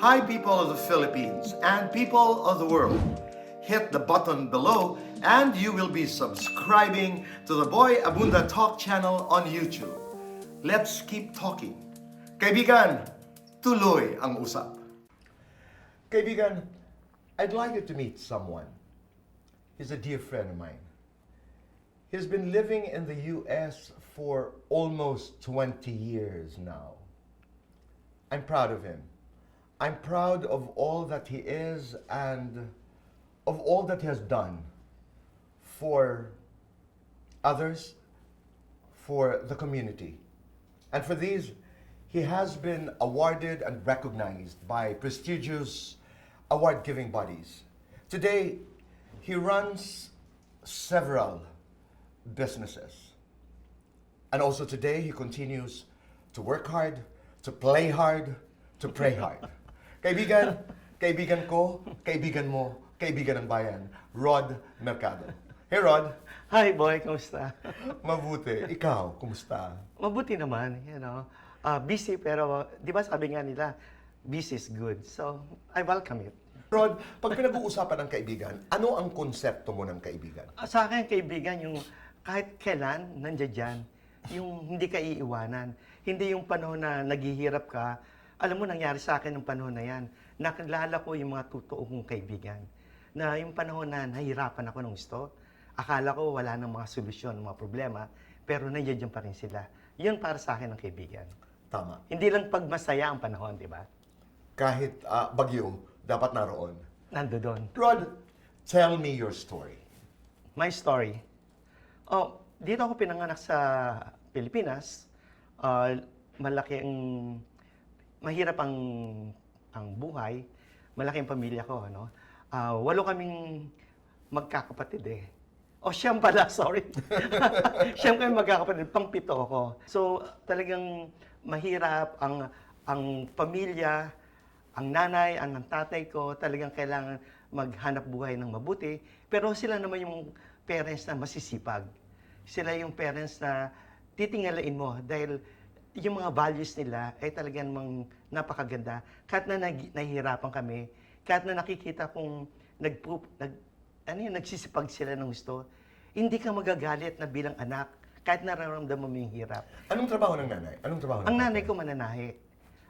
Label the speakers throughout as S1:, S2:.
S1: Hi, people of the Philippines and people of the world. Hit the button below and you will be subscribing to the Boy Abunda Talk channel on YouTube. Let's keep talking. Kaibigan, tuloy ang usap. Kaibigan, I'd like you to meet someone. He's a dear friend of mine. He's been living in the US for almost 20 years now. I'm proud of him. I'm proud of all that he is and of all that he has done for others, for the community. And for these, he has been awarded and recognized by prestigious award-giving bodies. Today, he runs several businesses. And also today, he continues to work hard, to play hard, to pray hard. Kaibigan, kaibigan ko, kaibigan mo, kaibigan ng bayan, Rod Mercado. Hey Rod.
S2: Hi boy, kamusta?
S1: Mabuti. Ikaw, kumusta?
S2: Mabuti naman, you know. Busy pero, di ba sabi nga nila, busy is good. So, I welcome it.
S1: Rod, pag pinag-uusapan ng kaibigan, ano ang konsepto mo ng kaibigan?
S2: Sa akin, kaibigan, yung kahit kailan, nandiyan dyan, yung hindi ka iiwanan. Hindi yung panahon na naghihirap ka. Alam mo, nangyari sa akin ng panahon na yan. Nakilala ko yung mga totoo kong kaibigan. Na yung panahon na nahihirapan ako ng gusto, akala ko wala nang mga solusyon, mga problema, pero nandiyan pa rin sila. Yun para sa akin ang kaibigan.
S1: Tama.
S2: Hindi lang pagmasaya ang panahon, di ba?
S1: Kahit bagyo, dapat naroon.
S2: Nando doon.
S1: Rod, tell me your story.
S2: My story. Oh, dito ako pinanganak sa Pilipinas. Mahirap ang buhay. Malaki ang pamilya ko, ano? 8 kaming magkakapatid eh. O siyam pala, sorry. Siyam kami magkakapatid, pang-7 ako. So, talagang mahirap ang pamilya, ang nanay, ang tatay ko, talagang kailangan maghanap buhay ng mabuti. Pero sila naman yung parents na masisipag. Sila yung parents na titingalain mo dahil yung mga values nila ay talagang napakaganda. Kahit na nahihirapan kami, kahit na nakikita kong nagsisipag sila ng gusto, hindi ka magagalit na bilang anak kahit nararamdaman mo yung hirap.
S1: Anong trabaho ng nanay?
S2: Ang nanay ko mananahi.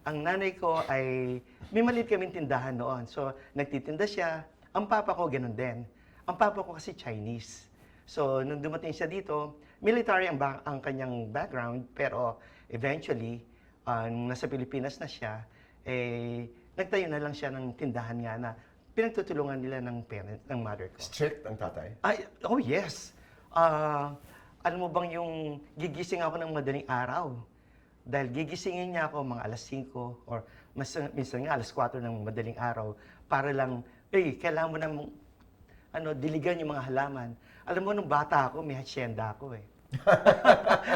S2: Ang nanay ko ay, may maliit kaming tindahan noon. So, nagtitinda siya. Ang papa ko, ganun din. Ang papa ko kasi Chinese. So, nung dumating siya dito, military ang kanyang background, pero eventually, nung nasa Pilipinas na siya, nagtayo na lang siya ng tindahan nga na pinagtutulungan nila ng mother ko.
S1: Strict ang tatay?
S2: Oh yes. Alam mo bang yung gigising ako ng madaling araw? Dahil gigisingin niya ako mga alas 5 or minsan nga alas 4 ng madaling araw para lang, kailangan mo nang diligan yung mga halaman. Alam mo, nung bata ako, may hacienda ako eh.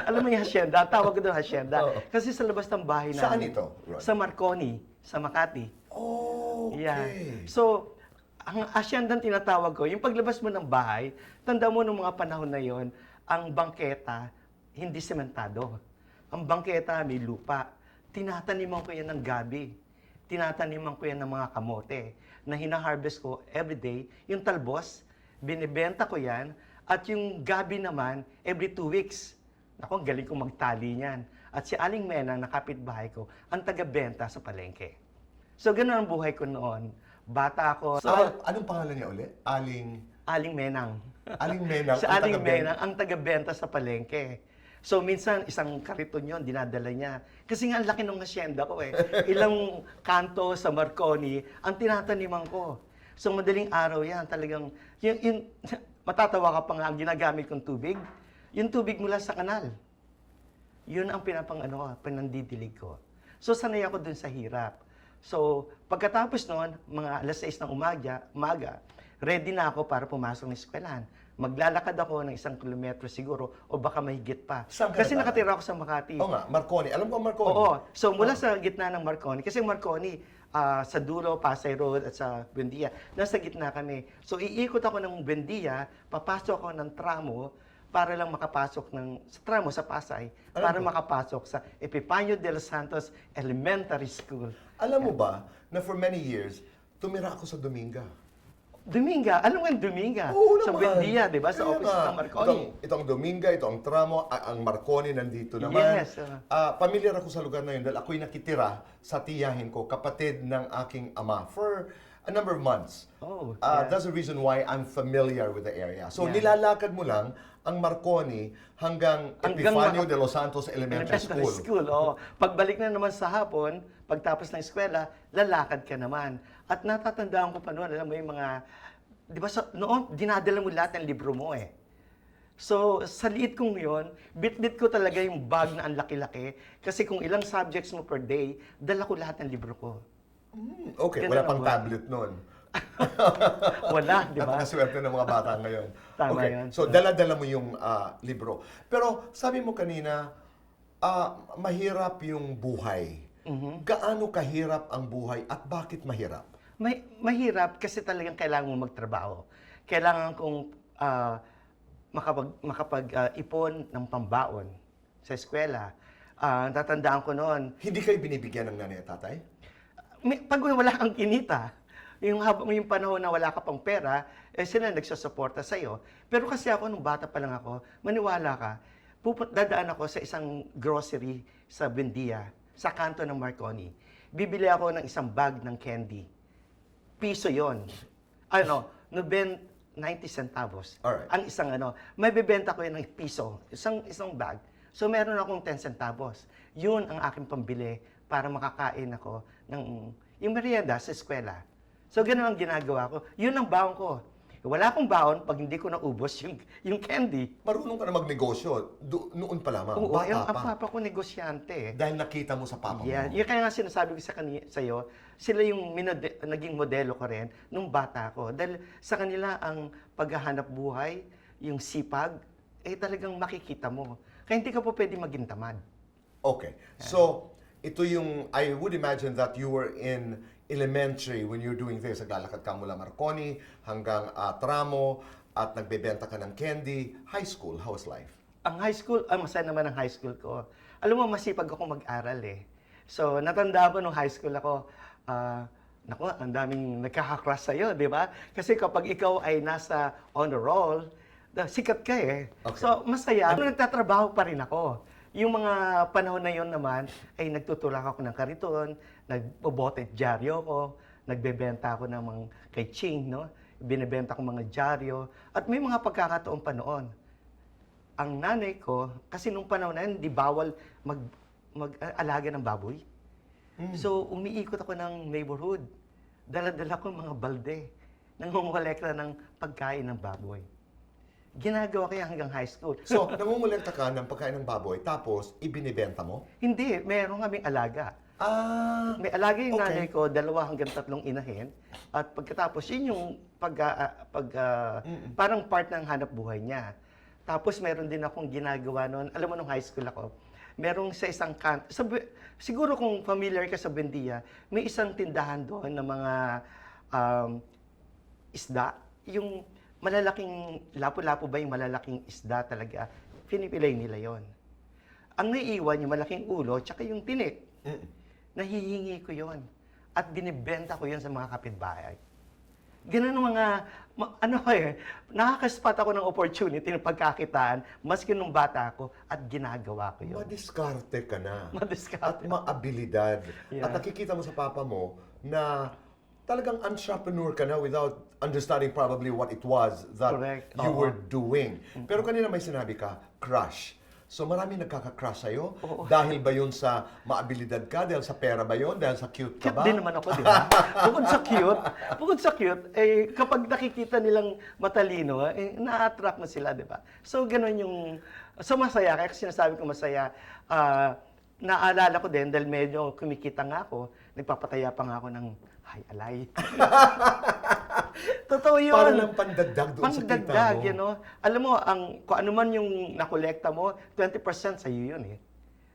S2: Alam mo yung hacienda? Tawag ko doon hacienda.
S1: Oo.
S2: Kasi sa labas ng bahay namin.
S1: Saan ito, Ron?
S2: Sa Marconi, sa Makati.
S1: Oh, okay.
S2: Yeah. So, ang hacienda tinatawag ko, yung paglabas mo ng bahay, tanda mo nung mga panahon na yon, ang bangketa, hindi sementado. Ang bangketa, may lupa. Tinataniman ko yan ng gabi. Tinataniman ko yan ng mga kamote na hina-harvest ko everyday. Yung talbos, binibenta ko yan. At yung gabi naman, every 2 weeks. Ako, ang galing kong magtali niyan. At si Aling Menang, na kapitbahay ko, ang taga-benta sa palengke. So, ganun ang buhay ko noon. Bata ako. So,
S1: Anong pangalan niya ulit?
S2: Aling Menang.
S1: Aling Menang.
S2: Si
S1: ang
S2: Aling
S1: taga-Ben-
S2: Menang, ang taga-benta sa palengke. So, minsan, isang kariton yon dinadala niya. Kasi nga, ang laki ng hacienda ko eh. Ilang kanto sa Marconi, ang tinataniman ko. So, madaling araw yan. Talagang, matatawa ka pa nga, ang ginagamit kong tubig, yung tubig mula sa kanal. Yun ang pinandidilig ko. So, sanay ako dun sa hirap. So, pagkatapos noon, mga alas 6 ng umaga, ready na ako para pumasok ng eskwelahan. Maglalakad ako ng 1 kilometro siguro o baka mahigit pa.
S1: Saan ka
S2: Kasi
S1: naglalakad?
S2: nakatira ako sa Makati.
S1: Oo nga, Marconi. Alam ko ang Marconi.
S2: Oo. So, mula sa gitna ng Marconi, kasi Marconi, sa dulo, Pasay Road at sa Buendia, nasa gitna kami. So, iikot ako ng Buendia, papasok ako ng tramo, para lang makapasok sa tramo sa Pasay, para makapasok sa Epifanio de los Santos Elementary School.
S1: Alam mo ba na for many years, tumira ako sa Dominga.
S2: Dominga, alam mo yung Dominga?
S1: Oo
S2: Sa
S1: naman.
S2: Buendia, di ba? Sa
S1: Kaya
S2: office
S1: nga,
S2: ng Marconi.
S1: Itong Dominga, ito ang tramo, ang Marconi nandito naman.
S2: Yes.
S1: Pamilyar ako sa lugar na yun dahil ako'y nakitira sa tiyahin ko, kapatid ng aking ama, for a number of months.
S2: Oh, yeah.
S1: That's the reason why I'm familiar with the area. So
S2: Yeah.
S1: nilalakad mo lang ang Marconi hanggang Epifanio de los Santos Elementary School.
S2: Oo. Pagbalik na naman sa hapon, pagtapos ng eskwela, lalakad ka naman. At natatandaan ko pa noon, alam mo yung mga, di ba, noon, dinadala mo lahat ng libro mo eh. So, sa liit kong yun, bit-bit ko talaga yung bag na ang laki-laki. Kasi kung ilang subjects mo per day, dala ko lahat ng libro ko.
S1: Okay,
S2: Ganun
S1: wala
S2: ang
S1: pang
S2: buhay.
S1: tablet noon.
S2: Wala, di ba?
S1: Napakaswerte ng mga bata ngayon.
S2: Tama
S1: Okay,
S2: yun.
S1: so dala-dala mo yung libro. Pero sabi mo kanina, mahirap yung buhay. Gaano kahirap ang buhay at bakit mahirap?
S2: Mahirap kasi talagang kailangan mo magtrabaho. Kailangan kong makapag-ipon ng pambaon sa eskwela. Tatandaan ko noon,
S1: Hindi kayo binibigyan ng nanay at tatay?
S2: pag wala kang kinita, yung panahon na wala ka pang pera, sila nagsusuporta sa'yo. Pero kasi ako, nung bata pa lang ako, maniwala ka, dadaan ako sa isang grocery sa Buendia, sa kanto ng Marconi. Bibili ako ng isang bag ng candy. Piso yon. 90 centavos.
S1: Alright.
S2: Ang isang may bibenta ko yun ng piso, isang bag. So meron akong 10 centavos. Yun ang aking pambili para makakain ako ng yung merienda sa eskwela. So ganun ang ginagawa ko. Yun ang baon ko. Wala akong baon pag hindi ko naubos yung candy.
S1: Marunong ka na magnegosyo noon pa lamang,
S2: Oo,
S1: bata
S2: ang
S1: pa.
S2: papa ko negosyante.
S1: Dahil nakita mo sa papa mo.
S2: Yeah, yung kaya nga sinasabi ko sa'yo, sila yung naging modelo ko rin nung bata ko. Dahil sa kanila ang paghahanap buhay, yung sipag, talagang makikita mo. Kaya hindi ka po pwede maging tamad.
S1: Okay. So, ito yung, I would imagine that you were in elementary when you're doing this. Naglalakad ka mula Marconi hanggang Tramo at nagbebenta ka ng candy. High school, how's life?
S2: Ang high school, masaya naman ang high school ko. Alam mo, masipag ako mag-aral eh. So, natanda ko nung high school ako, naku, ang daming nagkakakrush sa'yo, di ba? Kasi kapag ikaw ay nasa honor roll, sikat ka eh.
S1: Okay.
S2: So, masaya. Nagtatrabaho pa rin ako. Yung mga panahon na yon naman, ay nagtutulak ako ng kariton, nagbobote dyaryo ko, nagbebenta ako ng mga kay Ching, no? Binibenta ko mga dyaryo. At may mga pagkakataon pa noon. Ang nanay ko, kasi nung panahon na yun, di bawal mag-alaga ng baboy. So, umiikot ako ng neighborhood. Dala-dala ko mga balde. Nangongolekta ng pagkain ng baboy. Ginagawa ko yan hanggang high school.
S1: So, nangungulekta ka ng pagkain ng baboy, tapos ibinibenta mo?
S2: Hindi, meron kaming alaga. May alaga yung
S1: okay.
S2: nanay ko, 2 hanggang 3 inahin. At pagkatapos, yun yung parang part ng hanap buhay niya. Tapos meron din akong ginagawa noon. Alam mo, nung high school ako, merong sa isang kanto. Siguro kung familiar ka sa Buendia, may isang tindahan doon ng mga isda. Yung malalaking, lapu-lapu ba yung malalaking isda talaga, pinipilay nila yon. Ang naiiwan yung malaking ulo, tsaka yung tinik. Nahihingi ko yon. At binibenta ko yon sa mga kapitbahay. Ganun nakaka-spot ako ng opportunity ng pagkakitaan, maski nung bata ako, at ginagawa ko yun.
S1: Madiskarte ka na.
S2: Madiskarte.
S1: At maabilidad.
S2: Yeah.
S1: At nakikita mo sa papa mo na talagang entrepreneur ka na without understanding probably what it was that
S2: Correct.
S1: you
S2: Oo.
S1: were doing. Pero kanina may sinabi ka, crush. So marami nagkaka-crush sa'yo?
S2: Oo.
S1: Dahil ba yun sa maabilidad ka? Dahil sa pera ba yun? Dahil sa cute ka
S2: Cute
S1: ba?
S2: din naman ako, di ba? Bukod sa cute, kapag nakikita nilang matalino, na-attract mo sila, di ba? So, ganun yung, masaya. Kaya sinasabi ko masaya, naalala ko din, dahil medyo kumikita nga ako, nagpapataya pa nga ako ng alay. Totoo yun.
S1: Para lang pandagdag doon sa kita mo.
S2: Pandagdag, Alam mo, kung ano man yung nakolekta mo, 20% sa iyo yun eh.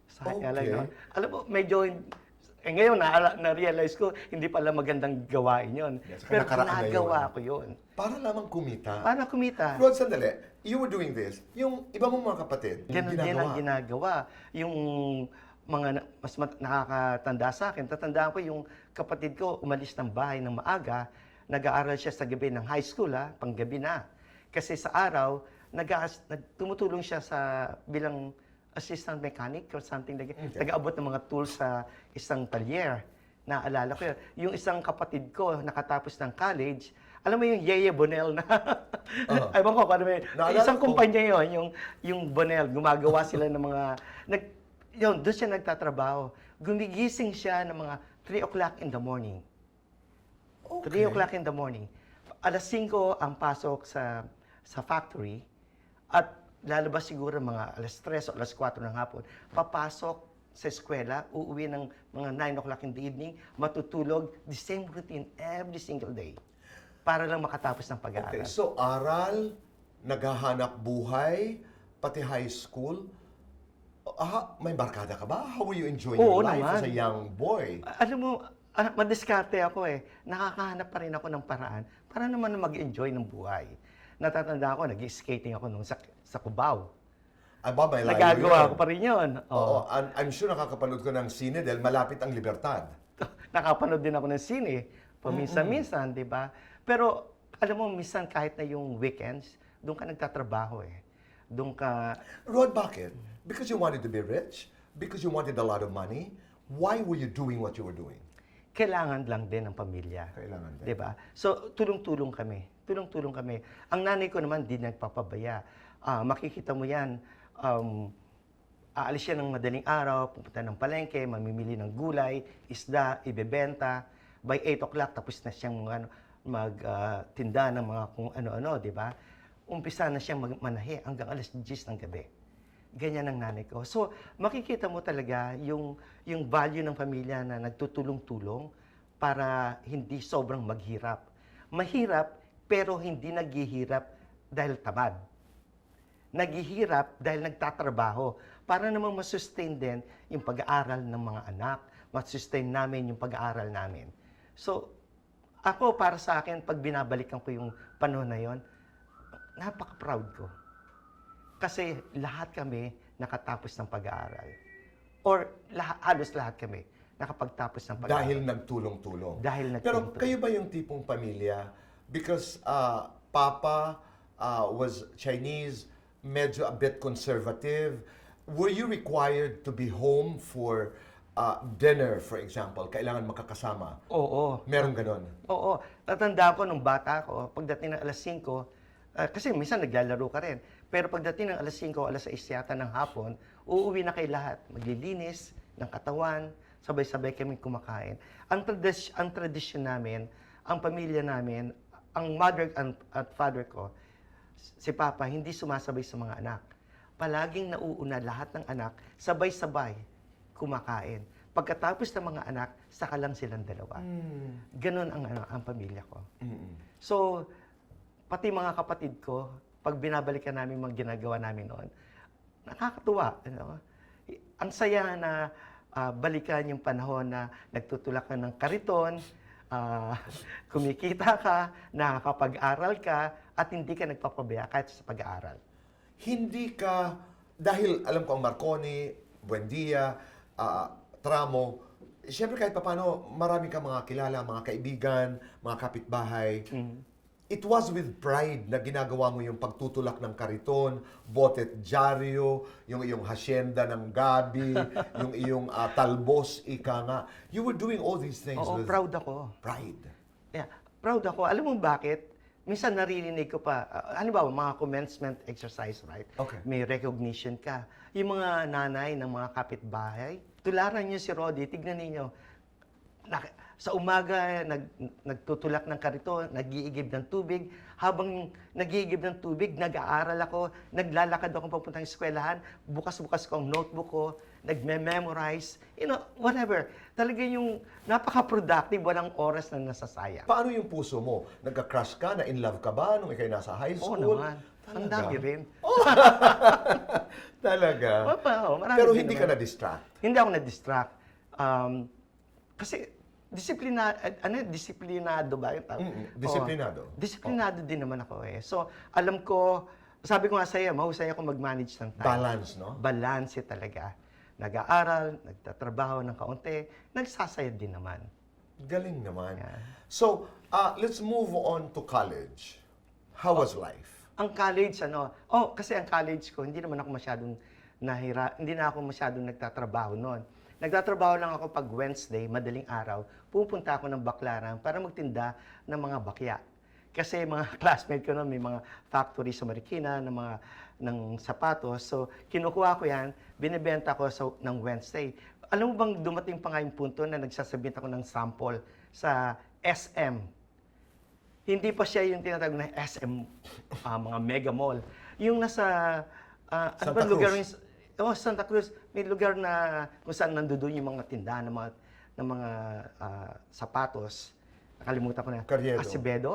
S2: Sa
S1: Okay.
S2: alay, no? Alam mo, medyo Ngayon, na-realize ko, hindi pala magandang gawain yon.
S3: Yes,
S2: Pero
S3: nakaraan na
S2: ginagawa
S3: yun.
S2: ko yun.
S3: Para lamang kumita.
S2: Para kumita.
S3: Rod, sandali. You were doing this. Yung iba mong mga kapatid,
S2: Ganon din ang ginagawa. Yung mga nakakatanda sa akin, tatandaan ko yung kapatid ko umalis ng bahay ng maaga, nag-aaral siya sa gabi ng high school, panggabi na. Kasi sa araw, tumutulong siya bilang assistant mechanic or something like that.
S3: Okay.
S2: Nag-aabot ng mga tools sa isang talyer. Naalala ko yun. Yung isang kapatid ko, nakatapos ng college, alam mo yung Yeye Bonel na, ewan ko, ano yun,
S3: Naalala
S2: isang
S3: ko.
S2: kumpanya yun, yung Bonel, gumagawa sila ng mga, doon siya nagtatrabaho. Gumigising siya ng mga 3 o'clock in the morning. 3 o'clock in the morning. Alas 5 ang pasok sa factory at lalabas siguro mga alas 3 o alas 4 ng hapon. Papasok sa eskwela, uuwi ng mga 9 o'clock in the evening, matutulog, the same routine every single day para lang makatapos ng
S3: Okay,
S2: pag-aaral.
S3: so aral, naghahanap buhay, pati high school. May barkada ka ba? How were you enjoying your
S2: Oo
S3: life
S2: naman.
S3: as a young boy?
S2: Alam mo, madiskarte ako eh. Nakakahanap pa rin ako ng paraan para naman mag-enjoy ng buhay. Natatanda ako, nag-skating ako nung sa Cubao.
S3: Aba, may layo
S2: Nagagawa
S3: yun.
S2: ko pa rin yun.
S3: Oo, I'm sure nakakapanood ko ng sine dahil malapit ang Libertad.
S2: Nakapanood din ako ng sine, paminsan-minsan, di ba? Pero, alam mo, minsan kahit na yung weekends, doon ka nagtatrabaho eh. Doon ka...
S3: Rod, bakit? Because you wanted to be rich? Because you wanted a lot of money? Why were you doing what you were doing?
S2: Kailangan lang din ng pamilya.
S3: Kailangan din.
S2: Di ba? So, tulong-tulong kami. Tulong-tulong kami. Ang nanay ko naman, di nagpapabaya. Makikita mo yan, aalis siya ng madaling araw, pupunta ng palengke, mamimili ng gulay, isda, ibebenta. By 8 o'clock, tapos na siyang magtinda ng mga kung ano-ano, di ba? Umpisa na siyang manahe hanggang alas 10 ng gabi. Ganyan ang nanay ko. So, makikita mo talaga yung value ng pamilya na nagtutulong-tulong para hindi sobrang maghirap. Mahirap, pero hindi naghihirap dahil tamad. Naghihirap dahil nagtatrabaho para namang masustain din yung pag-aaral ng mga anak, masustain namin yung pag-aaral namin. So, ako para sa akin, pag binabalikan ko yung panahon na yon, napaka-proud ko. Kasi lahat kami nakatapos ng pag-aaral. Or halos lahat kami nakapagtapos ng pag-aaral.
S3: Dahil nagtulong-tulong.
S2: Dahil
S3: Pero
S2: nagtulong-tulong.
S3: kayo ba yung tipong pamilya? Because Papa was Chinese, medyo a bit conservative. Were you required to be home for dinner, for example? Kailangan makakasama?
S2: Oo.
S3: Meron ganon?
S2: Oo. Tatanda ko nung bata ko, pagdating ng alas 5, kasi minsan naglalaro ka rin. Pero pagdating ng alas 5, alas 6 yata ng hapon, uuwi na kay lahat. Maglilinis ng katawan, sabay-sabay kami kumakain. Ang tradisyon namin, ang pamilya namin, ang mother at father ko, si Papa, hindi sumasabay sa mga anak. Palaging nauuna lahat ng anak, sabay-sabay kumakain. Pagkatapos ng mga anak, saka lang silang dalawa. Ganon ang pamilya ko. So, pati mga kapatid ko, pag binabalikan namin mga ginagawa namin noon, nakakatuwa. Ang saya na balikan yung panahon na nagtutulak ka ng kariton, kumikita ka, nakakapag-aral ka, at hindi ka nagpapabaya kahit sa pag-aaral.
S3: Hindi ka, dahil alam ko ang Marconi, Buendia, Tramo, siyempre kahit papano, marami ka mga kilala, mga kaibigan, mga kapitbahay. It was with pride na ginagawa mo yung pagtutulak ng kariton, botet dyaryo, yung iyong hacienda ng gabi, yung iyong talbos, ika nga. You were doing all these things
S2: Oo,
S3: with
S2: proud ako.
S3: pride.
S2: Yeah, proud ako. Alam mo bakit? Minsan naririnig ko pa, halimbawa, mga commencement exercise, right?
S3: Okay.
S2: May recognition ka. Yung mga nanay ng mga kapitbahay, tularan niyo si Rodi, tignan ninyo. Sa umaga, nagtutulak ng kariton, nag-iigib ng tubig. Habang nag-iigib ng tubig, nag-aaral ako, naglalakad ako papuntang eskwelahan, bukas-bukas ko ang notebook ko, nagme-memorize, whatever. Talaga yung napaka-productive, walang oras na nasasayang.
S3: Paano yung puso mo? Nagka-crush ka? Na in love ka ba nung ikay nasa high
S2: Oo
S3: school?
S2: naman. Ang
S3: Talaga?
S2: dami rin.
S3: Talaga?
S2: Marami
S3: Pero
S2: din
S3: hindi ka
S2: naman.
S3: na-distract?
S2: Hindi ako na-distract. Kasi disiplinado ba yung tawag?
S3: Disiplinado.
S2: Disiplinado din naman ako eh. So, alam ko, sabi ko nga sa'yo, mahusay ako mag-manage ng time.
S3: Balance, no?
S2: Balance talaga. Nag-aaral, nagtatrabaho ng kaunti, nagsasayad din naman.
S3: Galing naman.
S2: Yeah.
S3: So, let's move on to college. How was life?
S2: Ang college, kasi ang college ko, hindi naman ako masyadong hindi na ako masyadong nagtatrabaho noon. Nagtatrabaho lang ako pag Wednesday, madaling araw, pupunta ako ng Baclaran para magtinda ng mga bakya. Kasi mga classmate ko noon, may mga factory sa Marikina ng sapatos. So, kinukuha ko yan, binibenta ko ng Wednesday. Alam mo bang dumating pa nga yung punto na nagsasabit ako ng sample sa SM. Hindi pa siya yung tinatawag na SM, mga mega mall. Yung nasa, ano ba
S3: Santa
S2: lugar
S3: Cruz.
S2: yung, Santa Cruz, may lugar na kung saan nandoon yung mga tindahan ng mga sapatos. Nakalimutan ko na.
S3: Carriedo.
S2: Acevedo?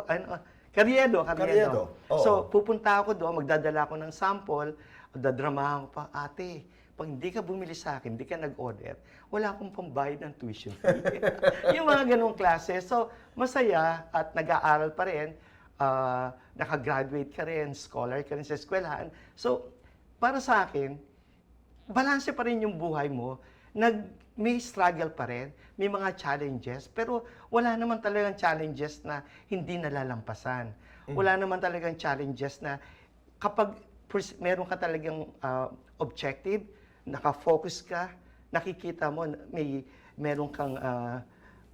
S2: Carriedo.
S3: Carriedo, oo.
S2: So, pupunta ako doon, magdadala ako ng sample, dadramahan ko pa, ate, pag hindi ka bumili sa akin, hindi ka nag-order, wala akong pambayad ng tuition fee. Yung mga ganong klase. So, masaya at nag-aaral pa rin, nakagraduate ka rin, scholar ka rin sa eskwelahan. So, para sa akin, balanse pa rin yung buhay mo, may struggle pa rin, may mga challenges, pero wala naman talagang challenges na hindi nalalampasan. Wala naman talagang challenges na kapag meron ka talagang objective, nakafocus ka, nakikita mo, meron kang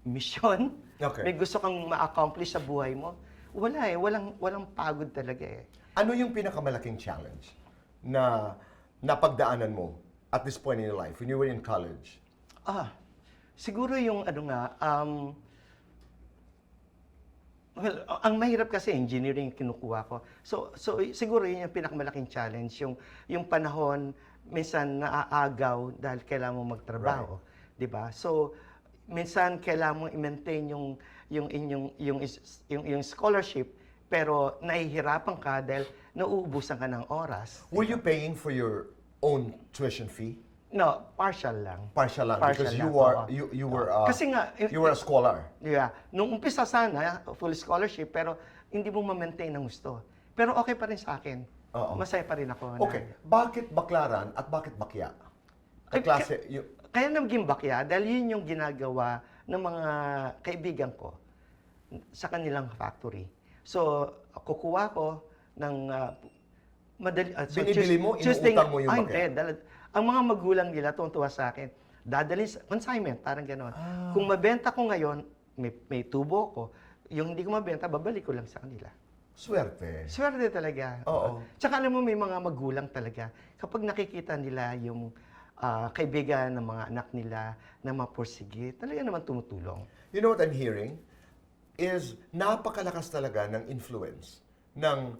S2: mission,
S3: Okay.
S2: may gusto kang ma-accomplish sa buhay mo, walang pagod talaga eh.
S3: Ano yung pinakamalaking challenge na napagdaanan mo at this point in your life, when you were in college?
S2: Siguro yung well, ang mahirap kasi engineering kinukuha ko. So siguro yun yung pinakamalaking challenge, yung panahon minsan naaagaw dahil kailangan mo magtrabaho, 'di ba? So minsan kailangan mo i-maintain yung scholarship pero nahihirapan ka dahil nauubusan ka ng oras.
S3: Were you paying for your own tuition fee?
S2: No, partial lang.
S3: Partial lang,
S2: Partial
S3: because
S2: lang,
S3: you were
S2: Kasi nga,
S3: you were a scholar.
S2: Yeah. Nung umpisa sana, full scholarship, pero hindi mo ma-maintain ng gusto. Pero okay pa rin sa akin.
S3: Oo.
S2: Masaya pa rin ako.
S3: Okay, bakit Baclaran at bakit Bakya?
S2: Ay,
S3: Kaklase,
S2: Kaya naging bakya dahil yun yung ginagawa ng mga kaibigan ko sa kanilang factory. So, kukuha ko ng
S3: Binibili mo, inuutang mo yung bakya?
S2: Hindi. Ang mga magulang nila tuwa sa akin. Dadalhin sa consignment, parang gano'n. Kung mabenta ko ngayon, may tubo ko. Yung hindi ko mabenta, babalik ko lang sa kanila.
S3: swerte.
S2: Swerte talaga.
S3: Oo.
S2: Tsaka alam mo, may mga magulang talaga. Kapag nakikita nila yung kaibigan ng mga anak nila na mapursige, talaga naman tumutulong.
S3: You know what I'm hearing? Is napakalakas talaga ng influence ng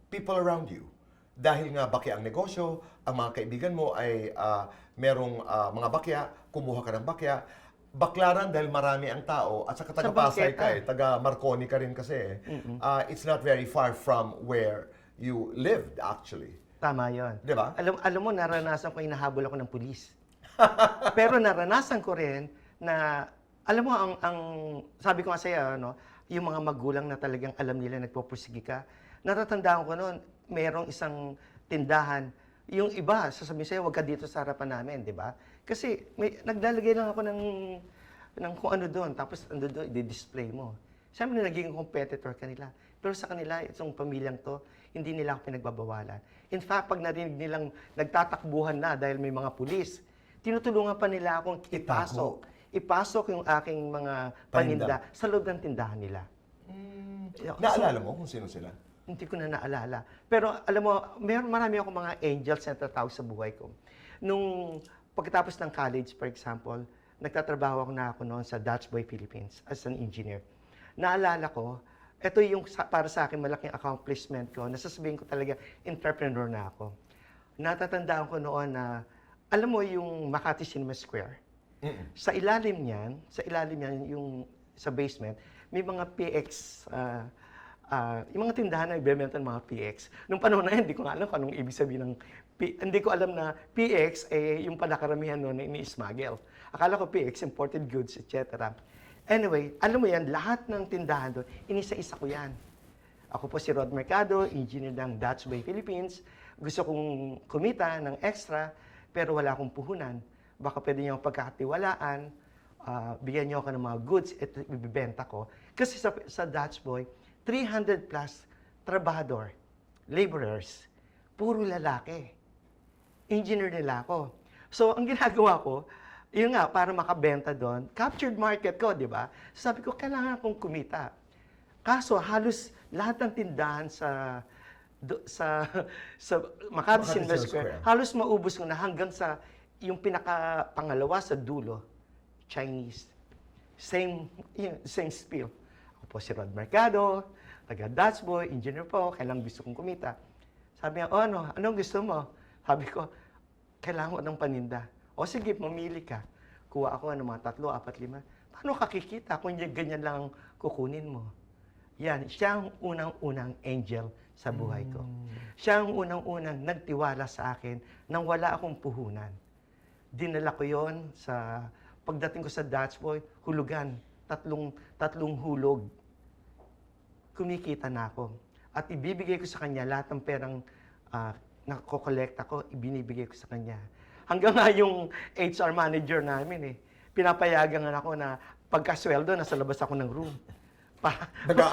S3: people around you. Dahil nga bakya ang negosyo, ang mga kaibigan mo ay merong mga bakya, kumuha ka ng bakya. Baclaran dahil marami ang tao at saka taga-Pasay ka taga Marconi ka rin kasi. It's not very far from where you lived actually.
S2: Tama yon.
S3: Di ba?
S2: Alam mo, naranasan ko yung nahabol ako ng pulis. Pero naranasan ko rin na, alam mo, ang sabi ko nga sa'yo, yung mga magulang na talagang alam nila nagpupursige ka, natatandaan ko noon, merong isang tindahan, yung iba, sasabihin sa'yo, huwag ka dito sa harapan namin, di ba? Kasi naglalagay lang ako ng kung ano doon, tapos ando doon, i-display mo. Siyempre, naging competitor kanila. Pero sa kanila, itong pamilyang to, hindi nila ako pinagbabawalan. In fact, pag narinig nilang nagtatakbuhan na dahil may mga pulis, tinutulungan pa nila akong ipasok yung aking mga paninda sa loob ng tindahan nila.
S3: Naalala mo kung sino sila?
S2: Hindi ko na naalala. Pero alam mo, marami akong mga angels na tatawag sa buhay ko. Nung pagkatapos ng college, for example, nagtatrabaho ako noon sa Dutch Boy Philippines as an engineer. Naalala ko, ito yung para sa akin malaking accomplishment ko. Nasasabihin ko talaga, entrepreneur na ako. Natatandaan ko noon na, alam mo yung Makati Cinema Square? Sa ilalim niyan, yung sa basement, may mga PX, yung mga tindahan na ibebenta ng mga PX. Nung panahon na yun, hindi ko nga alam kung anong ibig sabihin ng hindi ko alam na PX, yung pala karamihan noon na ini-smuggle. Akala ko PX, imported goods, etc. Anyway, alam mo yan, lahat ng tindahan doon, inisa-isa ko yan. Ako po si Rod Mercado, engineer ng Dutch Bay Philippines. Gusto kong kumita ng extra, pero wala akong puhunan. Baka pwede niyo akong pagkakatiwalaan, bigyan niyo ako ng mga goods at ibibenta ko. Kasi sa Dutch Boy, 300 plus trabahador, laborers, puro lalaki. Engineer nila ako. So, ang ginagawa ko, yun nga, para makabenta doon, captured market ko, di ba? Sabi ko, kailangan akong kumita. Kaso, halos lahat ng tindahan sa Makati Silver Square, halos maubos ko na hanggang sa yung pinaka-pangalawa sa dulo, Chinese. Same spiel. Ako po si Rod Mercado, taga Dutch Boy, engineer po, kailangan gusto kong kumita. Sabi niya, anong gusto mo? Sabi ko, kailangan ko ng paninda. O sige, mamili ka. Kuha ako ng mga 3, 4, 5. Paano kakikita kung ganyan lang ang kukunin mo? Yan, siya ang unang-unang angel sa buhay ko. Siya ang unang-unang nagtiwala sa akin nang wala akong puhunan. Dinala ko yon sa pagdating ko sa Dutch Boy, hulugan, tatlong hulog. Kumikita na ako. At ibibigay ko sa kanya lahat ng perang nakokolekta ko, ibinibigay ko sa kanya. Hanggang nga yung HR manager namin pinapayagan ako na pagkasweldo, nasa labas ako ng room.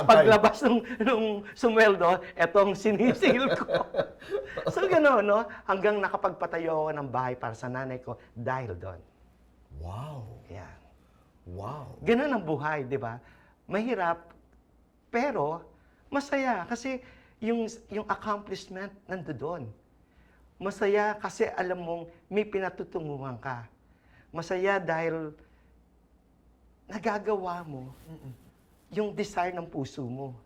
S2: Paglabas nung sumweldo, etong sinisil ko. So gano'n, no? Hanggang nakapagpatayo ako ng bahay para sa nanay ko dahil doon.
S3: Wow.
S2: Yan.
S3: Wow.
S2: Ganun ang buhay, di ba? Mahirap, pero masaya. Kasi yung accomplishment nandoon. Masaya kasi alam mong may pinatutunguhan ka. Masaya dahil nagagawa mo yung desire ng puso mo.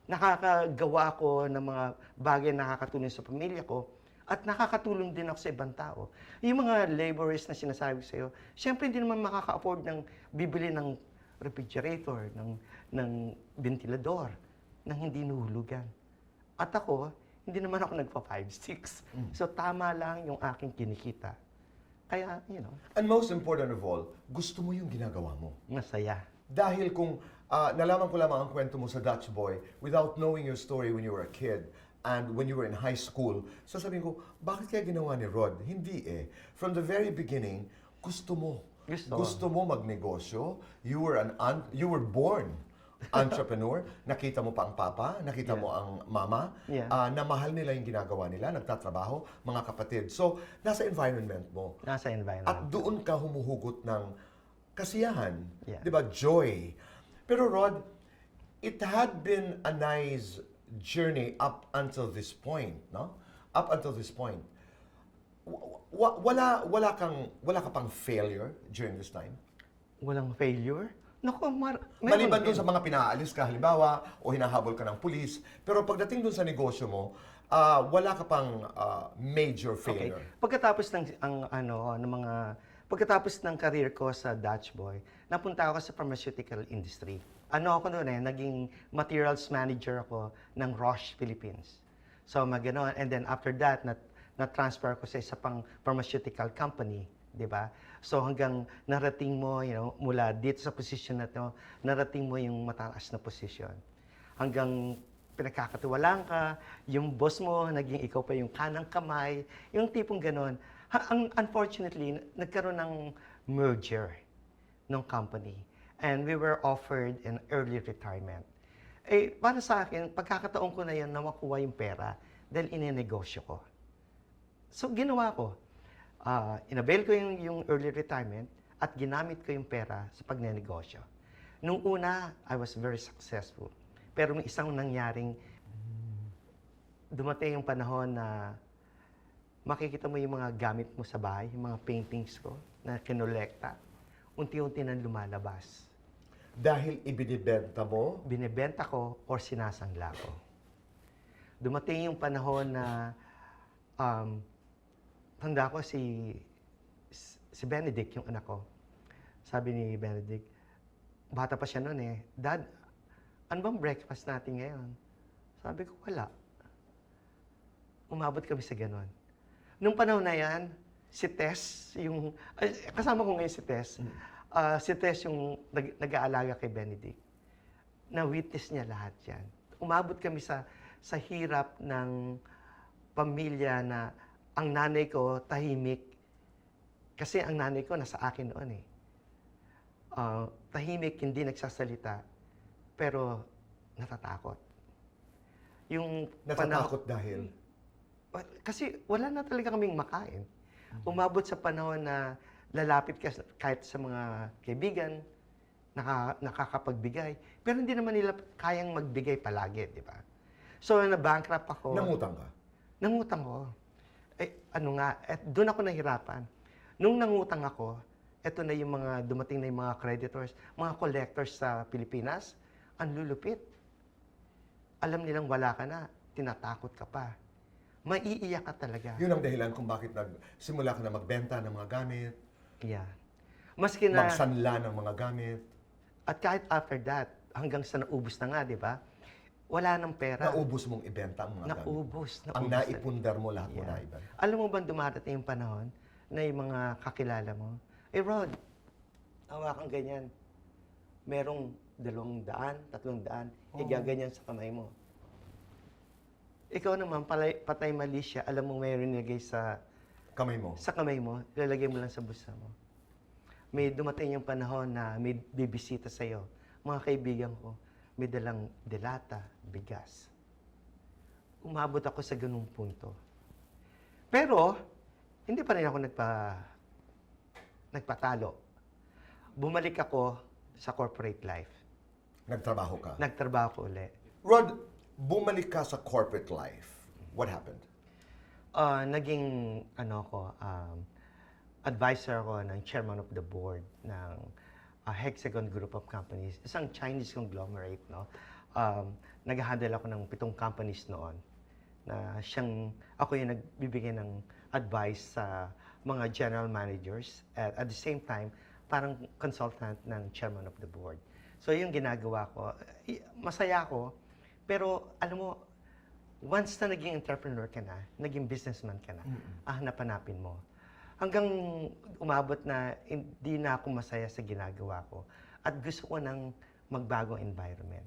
S2: Nakakagawa ko ng mga bagay na nakakatulong sa pamilya ko at nakakatulong din ako sa ibang tao. Yung mga laborers na sinasabi ko sa'yo, syempre hindi naman makaka-afford ng bibili ng refrigerator, ng ventilador, ng hindi nuhulugan. At ako, hindi naman ako nagpa-5-6. So tama lang yung aking kinikita. Kaya,
S3: And most important of all, gusto mo yung ginagawa mo.
S2: masaya.
S3: Dahil kung nalaman ko lamang ang kwento mo sa Dutch Boy without knowing your story when you were a kid and when you were in high school, sasabihin ko, bakit kaya ginawa ni Rod? Hindi From the very beginning, gusto mo. Gusto mo magnegosyo. You were born entrepreneur. Nakita mo pa ang papa, nakita mo ang mama, na mahal nila yung ginagawa nila, nagtatrabaho, mga kapatid. So, nasa environment mo.
S2: Nasa environment.
S3: At doon ka humuhugot ng kasiyahan,
S2: Yeah.
S3: di ba? Joy. Pero Rod, it had been a nice journey up until this point, no? Up until this point. Wala ka pang failure during this time?
S2: Walang failure? Naku,
S3: Maliban dun sa mga pinaalis ka, halimbawa, o hinahabol ka ng pulis, pero pagdating dun sa negosyo mo, wala ka pang major failure.
S2: Okay. Pagkatapos ng career ko sa Dutch Boy, napunta ako sa pharmaceutical industry. Ako noon naging materials manager ako ng Roche Philippines. So magano, and then after that, na-transfer ko sa isa pang pharmaceutical company, di ba? So hanggang narating mo, mula dito sa position na to, narating mo yung mataas na position. Hanggang pinagkakatiwalaan ka, yung boss mo, naging ikaw pa yung kanang kamay, yung tipong ganon. Unfortunately, nagkaroon ng merger ng company. And we were offered an early retirement. Para sa akin, pagkakataon ko na yan na makuha yung pera dahil inenegosyo ko. So, ginawa ko. Inabail ko yung early retirement at ginamit ko yung pera sa pagnenegosyo. Nung una, I was very successful. Pero may isang nangyaring, dumating yung panahon na makikita mo yung mga gamit mo sa bahay, yung mga paintings ko na kinolekta, unti-unti nang lumalabas.
S3: Dahil ibinibenta mo?
S2: Binibenta ko or sinasangla ko. Dumating yung panahon na tanda ko si Benedict, yung anak ko. Sabi ni Benedict, bata pa siya noon Dad, ano bang breakfast natin ngayon? Sabi ko, wala. Umabot kami sa ganon. Nung panahon na yan, si Tess, yung, kasama ko ngayon si Tess. Si Tess yung nag-aalaga kay Benedict. Na-witness niya lahat yan. Umabot kami sa hirap ng pamilya na ang nanay ko tahimik. Kasi ang nanay ko nasa akin noon eh. Tahimik, hindi nagsasalita, pero natatakot. Yung
S3: Natatakot dahil?
S2: kasi wala na talaga kaming makain. Umabot sa panahon na lalapit ka kahit sa mga kaibigan, nakakapagbigay. Pero hindi naman nila kayang magbigay palagi, di ba? So, na-bankrupt ako.
S3: Nangutang ka?
S2: Nangutang ko. Doon ako nahirapan. Nung nangutang ako, eto na yung mga dumating na yung mga creditors, mga collectors sa Pilipinas, ang lulupit. Alam nilang wala ka na, tinatakot ka pa. Maiiyak ka talaga.
S3: Yun ang dahilan kung bakit nagsimula ka na magbenta ng mga gamit,
S2: Yeah. Maski na,
S3: magsanla ng mga gamit.
S2: at kahit after that, hanggang sa naubos na nga, di ba? Wala nang pera.
S3: Naubos mong ibenta ang mga gamit.
S2: Naubos.
S3: Ang
S2: na.
S3: naipundar mo lahat mo
S2: Yeah.
S3: naibenta.
S2: Alam mo bang dumarating yung panahon na yung mga kakilala mo, Rod, hawakan ganyan. Merong 200, 300, igaganyan sa kamay mo. Ikaw naman, patay mali siya, alam mo mayroon nilagay sa
S3: Kamay mo.
S2: kamay mo, ilalagay mo lang sa bulsa mo. May dumating yung panahon na may bibisita sa'yo. Mga kaibigan ko, may dalang delata, bigas. Umabot ako sa ganung punto. Pero, hindi pa rin ako nagpatalo. Bumalik ako sa corporate life.
S3: Nagtrabaho ka.
S2: Nagtrabaho ko ulit.
S3: Rod, bumalik ka sa corporate life. What happened?
S2: Naging advisor ako ng chairman of the board ng Hexagon Group of Companies, isang Chinese conglomerate, no? Nag-handle ako ng 7 companies noon na ako yung nagbibigay ng advice sa mga general managers at the same time parang consultant ng chairman of the board. So yung ginagawa ko, masaya ako, pero alam mo, once na naging entrepreneur ka na, naging businessman ka na, hanap-hanapin mo. Hanggang umabot na hindi na ako masaya sa ginagawa ko at gusto ko ng magbagong environment.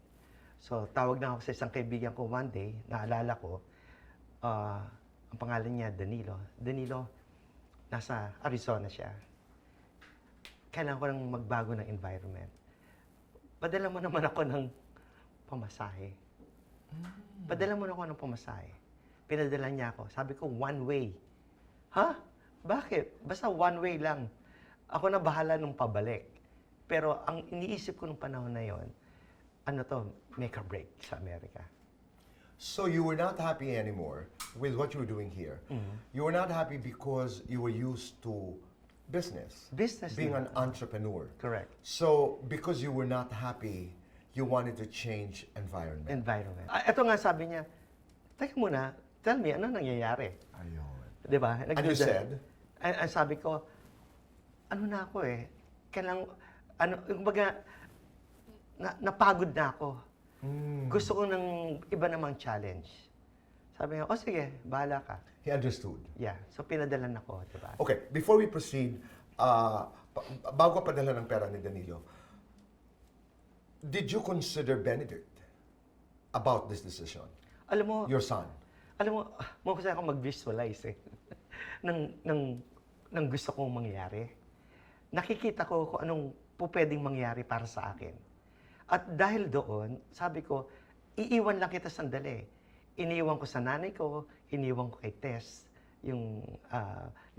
S2: So tawag na ako sa isang kaibigan ko one day, naalala ko, ang pangalan niya Danilo. Danilo, nasa Arizona siya. Kailangan ko ng magbago ng environment. Padala mo naman ako ng pamasahe. Padala mo na ako ng pamasahe. Pinadala niya ako. Sabi ko, one way. Ha? Bakit? Basta one way lang. Ako na bahala nung pabalik. Pero ang iniisip ko nung panahon na yon, make or break sa Amerika.
S3: So you were not happy anymore with what you were doing here. You were not happy because you were used to business.
S2: Business
S3: Being
S2: din.
S3: an entrepreneur.
S2: Correct.
S3: So because you were not happy, you wanted to change environment.
S2: Environment. Ito nga sabi niya, teka muna, tell me, ano nangyayari?
S3: Ayun.
S2: Di ba?
S3: And you said?
S2: Ang sabi ko, ano na ako eh, kumbaga, napagod na ako. Gusto ko ng iba namang challenge. Sabi niya, sige, bahala ka.
S3: He understood.
S2: Yeah, so pinadalan ako, di ba?
S3: Okay, before we proceed, bago ka padala ng pera ni Danilo, did you consider Benedict about this decision?
S2: Alam mo,
S3: Your son?
S2: kasi ako mag-visualize eh, ng gusto kong mangyari. Nakikita ko kung anong pwedeng mangyari para sa akin. At dahil doon, sabi ko, iiwan lang kita sandali. Iniwan ko sa nanay ko, iniwan ko kay Tess, yung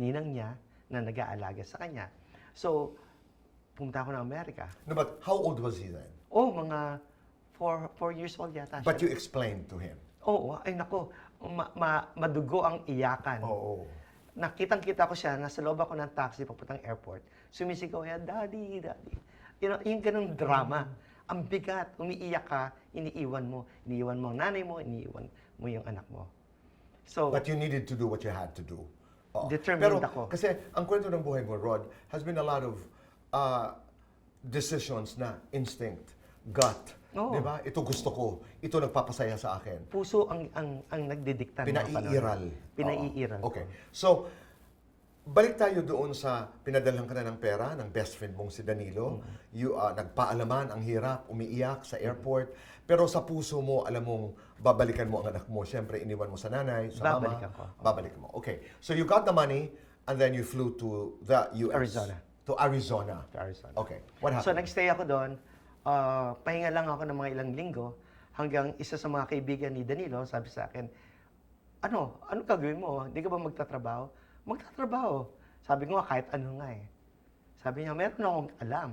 S2: ninang niya na nag-aalaga sa kanya. So, pumunta ako ng Amerika.
S3: No, but how old was he then?
S2: Mga 4 years old yata siya.
S3: But you explained to him.
S2: Ay nako, madugo ang iyakan.
S3: Oo.
S2: Nakitang-kita ko siya, nasa loob ako ng taxi papuntang airport. Sumisigaw yan, Daddy, Daddy. Yung ganung drama. Ang bigat, umiiyak ka, iniiwan mo ang nanay mo, iniiwan mo yung anak mo. So,
S3: But you needed to do what you had to do. Oo.
S2: Determined
S3: Pero,
S2: ako.
S3: Kasi ang kwento ng buhay mo, Rod, has been a lot of decisions na instinct, gut.
S2: Oo.
S3: Di ba? Ito gusto ko. Ito nagpapasaya sa akin.
S2: puso ang nagdidikta ng mga panahon.
S3: Pinaiiral.
S2: Pinaiiral.
S3: Oo. Okay. So, Balik tayo doon sa pinadalhan ka na ng pera ng best friend mong si Danilo. Nagpaalaman, ang hirap, umiiyak sa airport. Pero sa puso mo, alam mong babalikan mo ang anak mo. Siyempre, iniwan mo sa nanay, sa mama.
S2: Babalikan ko.
S3: Babalikan mo. Okay. So you got the money and then you flew to the US.
S2: Arizona.
S3: To Arizona.
S2: To Arizona.
S3: Okay. What
S2: So,
S3: happened?
S2: nagstay ako doon. Pahinga lang ako ng mga ilang linggo hanggang isa sa mga kaibigan ni Danilo sabi sa akin, ano gagawin mo? Hindi ka ba magtatrabaho? Magtatrabaho. Sabi ko nga, kahit ano nga eh. Sabi niya, meron akong alam,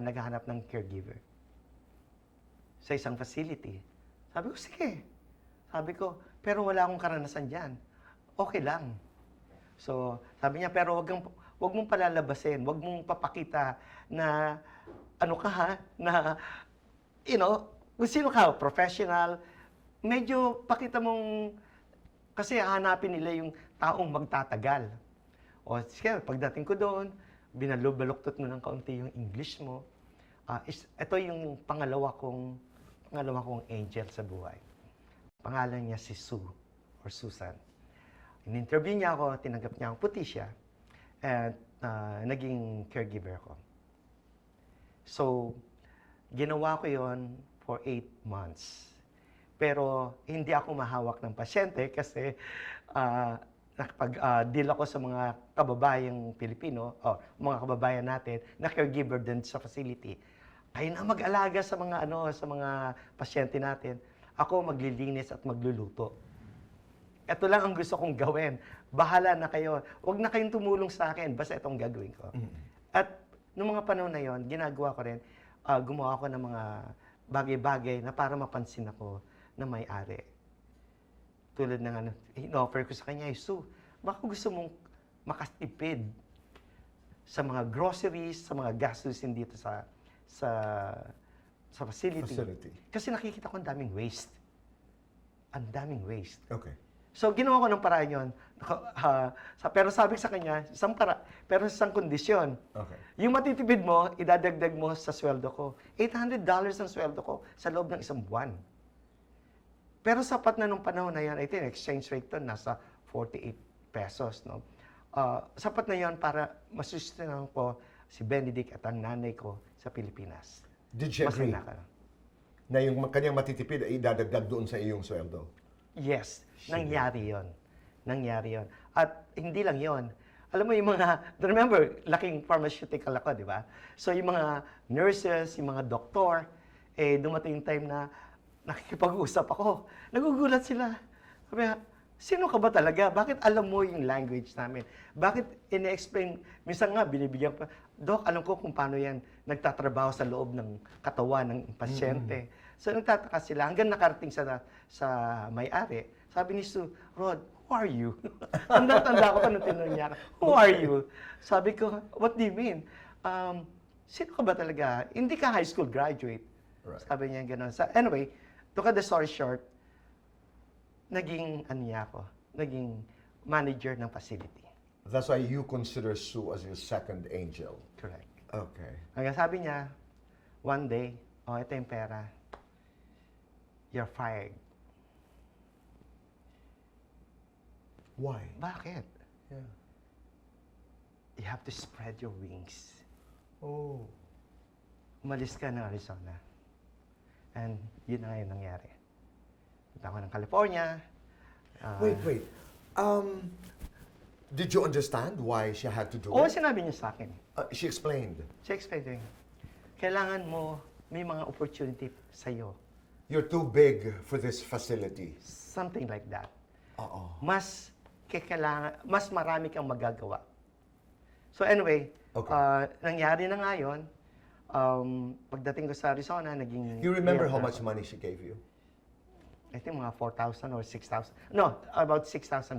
S2: naghahanap ng caregiver sa isang facility. Sabi ko, sige. Sabi ko, pero wala akong karanasan dyan. Okay lang. So, sabi niya, pero wag mong palalabasin, wag mong papakita na ano ka ha, na, kung sino ka, professional, medyo pakita mong, kasi hahanapin nila yung taong magtatagal. O, sige, pagdating ko doon, baluktot mo ng kaunti yung English mo. Ito yung pangalawa kong angel sa buhay. Pangalan niya si Sue, or Susan. In-interview niya ako, tinanggap niya ang puti siya, at naging caregiver ko. So, ginawa ko yon for 8 months. Pero hindi ako mahawak ng pasyente kasi nakapag-deal ako sa mga kababayang Pilipino, o mga kababayan natin, na caregiver din sa facility. Kayo na mag-alaga sa mga pasyente natin. Ako maglilinis at magluluto. Ito lang ang gusto kong gawin. Bahala na kayo. Huwag na kayong tumulong sa akin. Basta itong gagawin ko. At noong mga panahon na yon, ginagawa ko rin, gumawa ko ng mga bagay-bagay na para mapansin ako na may-ari. Tulad ng in-offer ko sa kanya, Sue, baka gusto mong makatipid sa mga groceries, sa mga gastusin dito sa facility. Kasi nakikita ko ang daming waste. Ang daming waste.
S3: Okay.
S2: So, ginawa ko ng paraan yun. Pero sabi ko sa kanya, pero sa isang kondisyon.
S3: Okay.
S2: Yung matitipid mo, idadagdag mo sa sweldo ko. $800 ang sweldo ko sa loob ng isang buwan. Pero sapat na nung panahon na yan, I think exchange rate to nasa 48 pesos. No? Sapat na yan para masustanan ko si Benedict at ang nanay ko sa Pilipinas.
S3: Did she agree
S2: Masaya ka.
S3: na yung kanyang matitipid ay idadagdag doon sa iyong sweldo?
S2: Yes, nangyari yon. At hindi lang yon. Alam mo yung remember, laking pharmaceutical ako, di ba? So yung mga nurses, yung mga doktor, dumating yung time na nakikipag-usap ako. Nagugulat sila. Sabi, sino ka ba talaga? Bakit alam mo yung language namin? Bakit ine-explain? Minsan nga, binibigyan pa, Dok, alam ko kung paano yan nagtatrabaho sa loob ng katawan ng pasyente. So nagtataka sila hanggang nakarating sa may-ari. Sabi ni Sue, Rod, who are you? Tanda ko pa nung tinanong niya, who are you? Sabi ko, what do you mean? Sino ka ba talaga? Hindi ka high school graduate.
S3: Right.
S2: Sabi niya gano'n. So, anyway, to cut the story short, naging manager ng facility.
S3: That's why you consider Sue as your second angel.
S2: Correct.
S3: Okay.
S2: Hanggang sabi niya, one day, ito yung pera, you're fired.
S3: Why?
S2: Bakit?
S3: Yeah.
S2: You have to spread your wings.
S3: Oh.
S2: Umalis ka ng Arizona. And yun na nga yung nangyari. Punta ako ng California.
S3: Wait. Did you understand why she had to do
S2: Oo,
S3: it?
S2: sinabi niya sa akin.
S3: She explained.
S2: Siya explain kailangan mo, may mga opportunity sa'yo.
S3: You're too big for this facility.
S2: Something like that.
S3: Oo.
S2: Mas marami kang magagawa. So anyway,
S3: Okay.
S2: nangyari na nga yun. Pagdating ko sa Arizona, naging...
S3: You remember how
S2: realtor
S3: much money she gave you?
S2: I think mga 4,000 or 6,000. No, about $6,000.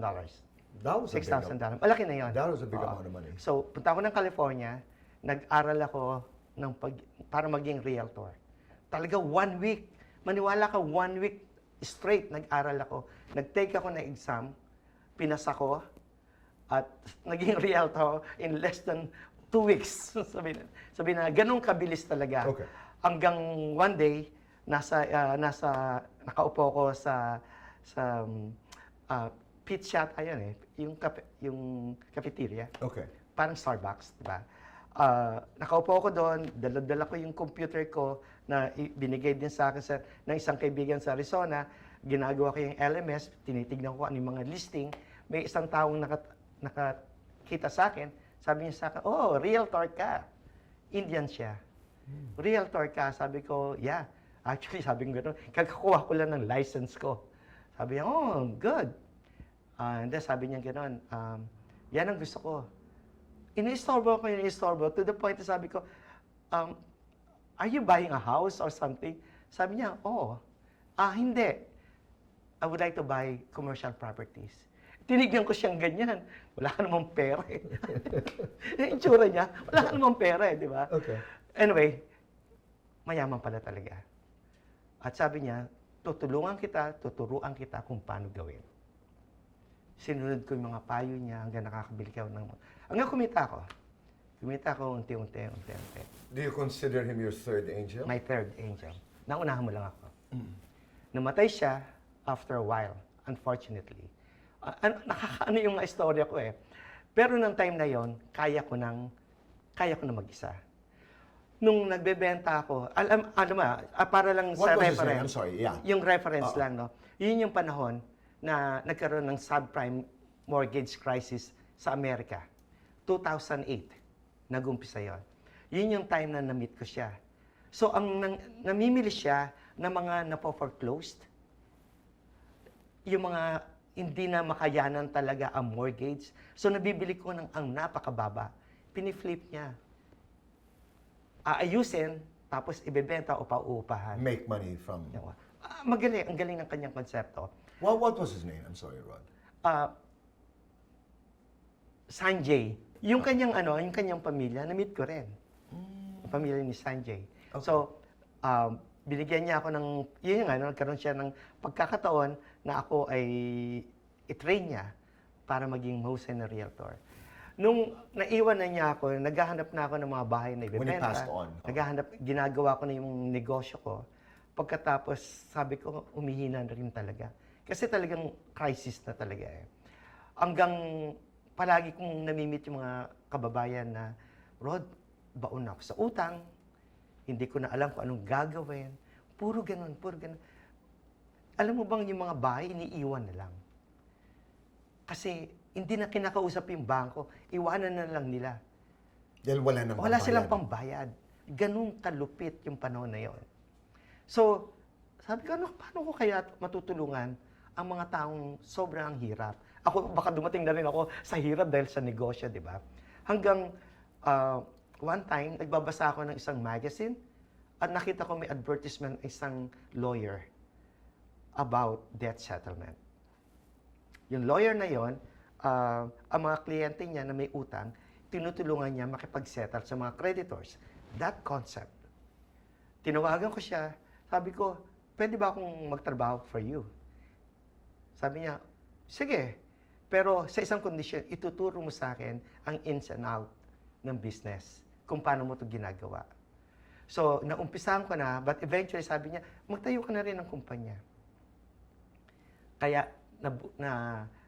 S3: That was a big
S2: $6,000. Malaki na yun.
S3: That was a big
S2: Oo.
S3: amount of money.
S2: So, punta ako ng California, nag-aral ako para maging realtor. Talaga 1 week. Maniwala ka, 1 week straight nag-aral ako. Nag-take ako ng exam, pinasa ko, at naging realtor in less than 2 weeks. Sabi na, ganun kabilis talaga.
S3: Okay.
S2: Hanggang one day, nakaupo ko sa Pizza Hut, ayun eh, yung cafeteria.
S3: Okay.
S2: Parang Starbucks, di ba? Nakaupo ako doon, dala-dala ko yung computer ko na binigay din sa akin ng isang kaibigan sa Arizona. Ginagawa ko yung LMS, tinitignan ko ano yung mga listing. May isang taong nakakita sa akin, sabi niya sa akin, oh, realtor ka. Indian siya. Realtor ka. Sabi ko, yeah. Actually, sabi ko gano'n, kakakuha ko lang ng license ko. Sabi niya, oh, good. And then sabi niya gano'n, yan ang gusto ko. Ini-istorbo to the point na sabi ko, are you buying a house or something? Sabi niya, oh, hindi. I would like to buy commercial properties. Tinignan ko siyang ganyan. Wala ka namang pera eh. Yung itsura niya, wala ka namang pera eh, di ba?
S3: Okay.
S2: Anyway, mayaman pala talaga. At sabi niya, tuturuan kita kung paano gawin. Sinunod ko yung mga payo niya hanggang nakakabili ko hanggang kumita ko. Kumita ko unti-unti.
S3: Do you consider him your third angel?
S2: My third angel. Naunahan mo lang ako. Namatay siya after a while, unfortunately. Nakakaano yung mga istorya ko eh. Pero nung time na yon, kaya ko na mag-isa. Nung nagbebenta ako, para lang
S3: What
S2: sa
S3: was his name?
S2: reference.
S3: I'm sorry, yeah.
S2: Yung reference lang, no? Yun yung panahon na nagkaroon ng subprime mortgage crisis sa Amerika. 2008, nag-umpisa yon. Yun yung time na na-meet ko siya. So, namimili siya ng mga napo-foreclosed, yung mga hindi na makayanan talaga ang mortgage. So, nabibili ko ang napakababa. Piniflip niya. Aayusin, tapos ibebenta o pauupahan.
S3: Make money from...
S2: Magaling, ang galing ng kanyang konsepto.
S3: What was his name? I'm sorry, Rod.
S2: Sanjay. Yung kanyang pamilya, na-meet ko rin. Ang pamilya ni Sanjay.
S3: Okay.
S2: So, binigyan niya ako nagkaroon siya ng pagkakataon na ako ay i-train niya para maging mahusay na realtor. Nung naiwan na niya ako, naghahanap na ako ng mga bahay na ibebenta.
S3: When he passed on.
S2: Ginagawa ko na yung negosyo ko. Pagkatapos, sabi ko, umihina na rin talaga. Kasi talagang crisis na talaga eh. Hanggang palagi kong namimit yung mga kababayan na, Rod, baon na ako sa utang, hindi ko na alam kung anong gagawin. Puro ganun. Alam mo bang yung mga bahay, iniiwan na lang. Kasi hindi na kinakausap yung bangko, iwanan na lang nila.
S3: Dahil wala
S2: Wala silang pambayad. Ganun kalupit yung panahon na yon. So, sabi ko, paano ko kaya matutulungan ang mga taong sobrang hirap? Ako, baka dumating na rin ako sa hirap dahil sa negosyo, di ba? Hanggang one time, nagbabasa ako ng isang magazine at nakita ko may advertisement ng isang lawyer about debt settlement. Yung lawyer na yon, ang mga kliyente niya na may utang, tinutulungan niya makipag-settle sa mga creditors. That concept. Tinawagan ko siya, sabi ko, pwede ba akong magtrabaho for you? Sabi niya, sige, pero sa isang condition, ituturo mo sa akin ang ins and out ng business, kung paano mo ito ginagawa. So, naumpisahan ko na, but eventually sabi niya, magtayo ka na rin ng kumpanya. Kaya,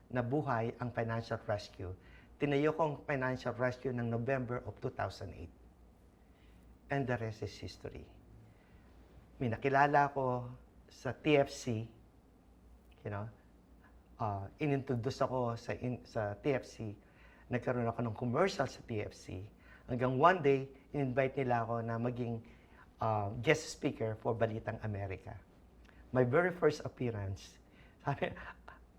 S2: nabuhay ang Financial Rescue. Tinayo ko ang Financial Rescue ng November of 2008. And the rest is history. May nakilala ko sa TFC, inintroduce ako sa TFC, nagkaroon ako ng commercial sa TFC, hanggang one day, in-invite nila ako na maging guest speaker for Balitang Amerika. My very first appearance, sabi,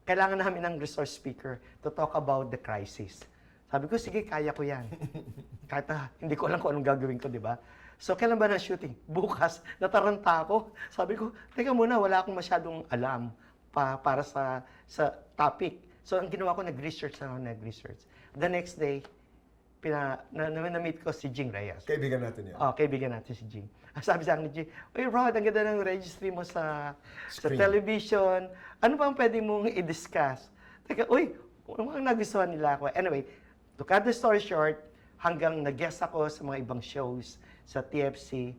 S2: kailangan namin ng resource speaker to talk about the crisis. Sabi ko, sige, kaya ko yan. Kahit hindi ko alam kung anong gagawin ko, di ba? So, kailan ba na shooting? Bukas, nataranta ako. Sabi ko, teka muna, wala akong masyadong alam para sa topic. So, ang ginawa ko, nag-research. The next day, na-meet ko si Jing Reyes.
S3: Kaibigan natin yan.
S2: Kaibigan natin si Jing. Sabi sa akin ni Jing, "Uy, Rod, ang ganda ng registry mo sa
S3: Screen.
S2: television. Ano ba ang pwede mong i-discuss?" Teka, uy, ano nagustuhan nila ako? Anyway, to cut the story short, hanggang nag-guest ako sa mga ibang shows sa TFC,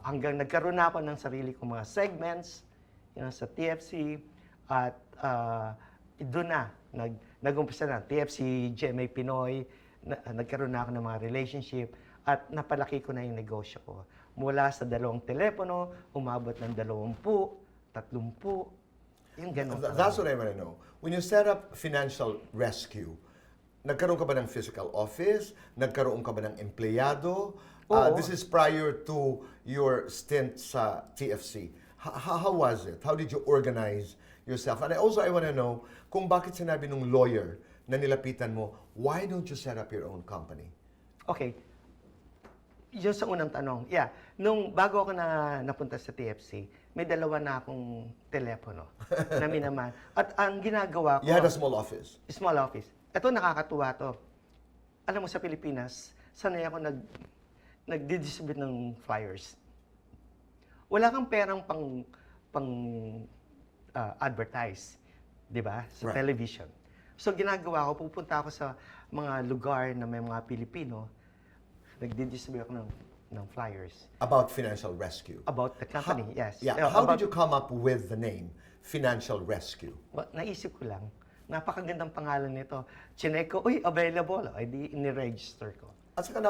S2: hanggang nagkaroon na ako ng sarili kong mga segments sa TFC, at doon na, nag-umpisa na. TFC, GMA Pinoy, nagkaroon na ako ng mga relationship at napalaki ko na yung negosyo ko. Mula sa 2 telepono, umabot ng 20, 30, yung gano'n.
S3: That's what I want to know. When you set up Financial Rescue, nagkaroon ka ba ng physical office? Nagkaroon ka ba ng empleyado?
S2: Oo.
S3: This is prior to your stint sa TFC. How was it? How did you organize yourself? And I want to know kung bakit sinabi nung lawyer na nilapitan mo, why don't you set up your own company?
S2: Okay. Yun sa unang tanong. Yeah. Nung bago ako napunta sa TFC, may 2 na akong telepono na minaman. At ang ginagawa ko...
S3: You had a small office.
S2: Small office. Ito, nakakatuwa to. Alam mo, sa Pilipinas, sanay ako nag-distribute ng flyers. Wala kang perang pang advertise, di ba? Sa
S3: Right.
S2: television. So, ginagawa ko, pupunta ako sa mga lugar na may mga Pilipino, nag-distribute ako ng flyers
S3: About Financial Rescue.
S2: about the company, yes.
S3: Yeah.
S2: Yeah,
S3: How
S2: about-
S3: did you come up with the name Financial Rescue?
S2: Well, naisip ko lang, napakagandang pangalan nito. Chinek ko, uy, available. Ay di, ni-register ko.
S3: At saka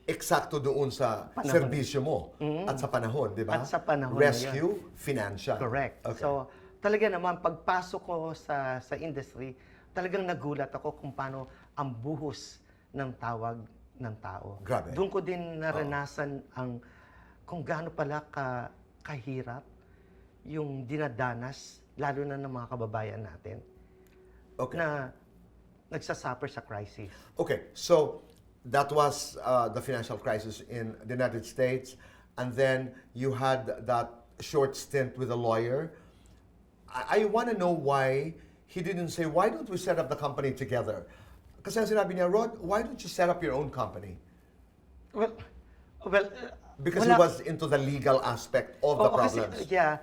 S3: eksakto doon sa
S2: Panahon.
S3: serbisyo mo at sa panahon, di ba?
S2: At sa panahon na
S3: Rescue Financial.
S2: Correct.
S3: Okay.
S2: So, talaga naman, pagpasok ko sa industry, talagang nagulat ako kung paano ang buhos ng tawag ng tao.
S3: Grabe.
S2: Doon ko din naranasan kung gaano pala kahirap yung dinadanas, lalo na ng mga kababayan natin,
S3: Okay.
S2: na nagsasuffer sa crisis.
S3: Okay, so that was the financial crisis in the United States, and then you had that short stint with a lawyer. I want to know why he didn't say, why don't we set up the company together? Kasi ang sinabi niya, Rod, why don't you set up your own company?
S2: Well,
S3: Because
S2: wala-
S3: he was into the legal aspect of the
S2: Oo, kasi,
S3: problems.
S2: yeah.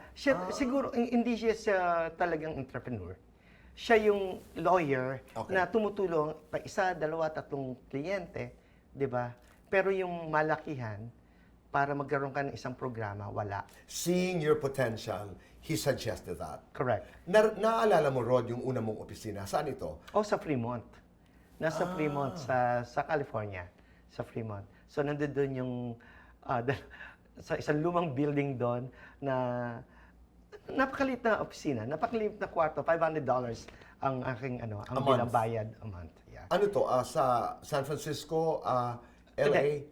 S2: Siguro, hindi siya talagang entrepreneur. Siya yung lawyer
S3: Okay.
S2: na tumutulong pa 1, 2, 3 kliyente, di ba? Pero yung malakihan, para magkaroon ka ng isang programa, wala.
S3: Seeing your potential, he suggested that.
S2: Correct.
S3: Naaalala mo, Rod, yung una mong opisina. Saan ito?
S2: O sa Fremont. Nasa Fremont, sa California. Sa Fremont. So, nandun yung, sa isang lumang building doon na napakalit na opisina, napakalit na kwarto, $500 ang aking ang
S3: A month.
S2: binabayad a month. Yeah.
S3: Ano to? Sa San Francisco, LA?
S2: Hindi,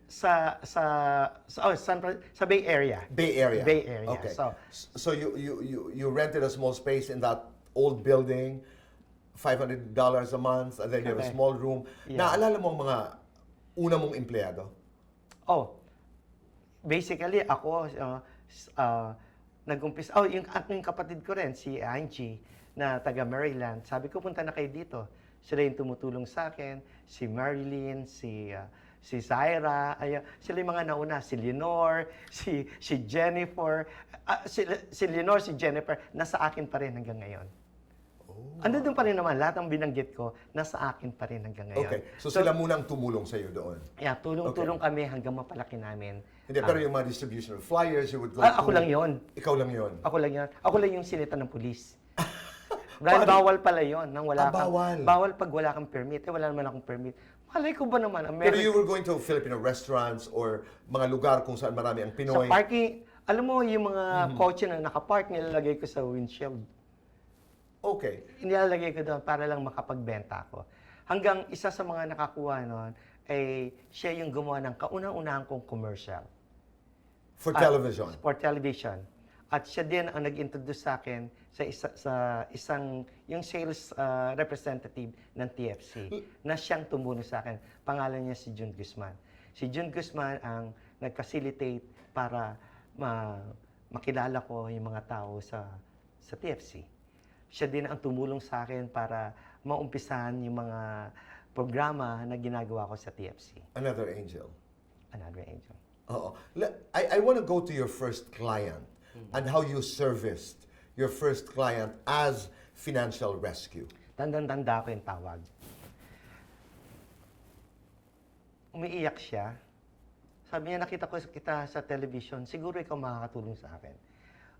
S2: sa Bay Area.
S3: Bay Area.
S2: Bay Area.
S3: Okay.
S2: So,
S3: You rented a small space in that old building, $500 a month, and then you have a
S2: Correct.
S3: small room.
S2: Yeah.
S3: Naalala mo ang mga una mong empleyado?
S2: Basically, ako, nag-umpisa, yung aking kapatid ko rin, si Angie, na taga Maryland. Sabi ko, punta na kayo dito. Sila yung tumutulong sa akin, si Marilyn, si Zaira, sila yung mga nauna, si Lenore, si Jennifer. Si Lenore, si Jennifer, nasa akin pa rin hanggang ngayon. Ando doon pa rin naman, lahat ng binanggit ko, nasa akin pa rin hanggang ngayon.
S3: Okay. So sila munang tumulong sa iyo doon.
S2: Yeah, tulong-tulong kami hanggang mapalaki namin.
S3: Hindi, pero yung mga distribution of flyers, you would go
S2: Ako lang yon.
S3: Ikaw lang yon.
S2: Ako lang yan. Ako lang yung sinita ng pulis. Dahil bawal pala yon nang wala kang,
S3: bawal.
S2: bawal pag wala kang permit. Wala naman akong permit. Malay ko ba naman,
S3: Pero you were going to Filipino restaurants or mga lugar kung saan marami ang
S2: sa
S3: Pinoy.
S2: parking, alam mo yung mga kotse na nakapark, nilalagay ko sa windshield.
S3: Okay.
S2: Nilalagay ko doon para lang makapagbenta ako. Hanggang isa sa mga nakakuha noon, ay siya yung gumawa ng kaunang-unahan kong commercial.
S3: For television.
S2: For television. At siya din ang nag-introduce sa akin sa isang yung sales representative ng TFC na siyang tumulong sa akin. Pangalan niya si Jun Guzman. Si Jun Guzman ang nag-facilitate para makilala ko yung mga tao sa TFC. Siya din ang tumulong sa akin para maumpisahan yung mga programa na ginagawa ko sa TFC.
S3: Another angel.
S2: Another angel.
S3: Oo. I want to go to your first client and how you serviced your first client as Financial Rescue.
S2: Tandang-tanda ko yung tawag. Umiiyak siya. Sabi niya, nakita ko kita sa television, siguro ikaw makakatulong sa akin.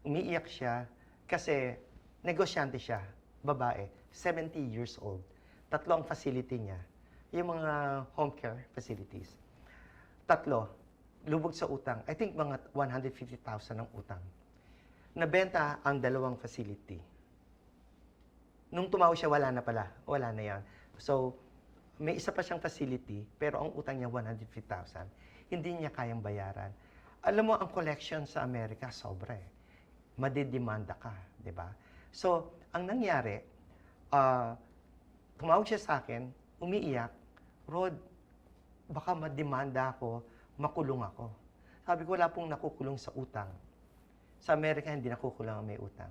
S2: Umiiyak siya kasi negosyante siya. babae, 70 years old. Tatlo ang facility niya. Yung mga home care facilities. Tatlo, lubog sa utang. I think mga 150,000 ang utang. Nabenta ang dalawang facility. Nung tumawag siya, wala na pala. Wala na yan. So, may isa pa siyang facility, pero ang utang niya 150,000. Hindi niya kayang bayaran. Alam mo, ang collection sa Amerika, sobra eh. Madidemanda ka, di ba? So, ang nangyari, tumawag siya sa akin, umiiyak, Rod, baka mademanda ako, makulong ako. Sabi ko, wala pong nakukulong sa utang. Sa Amerika, hindi nakukulong ang may utang.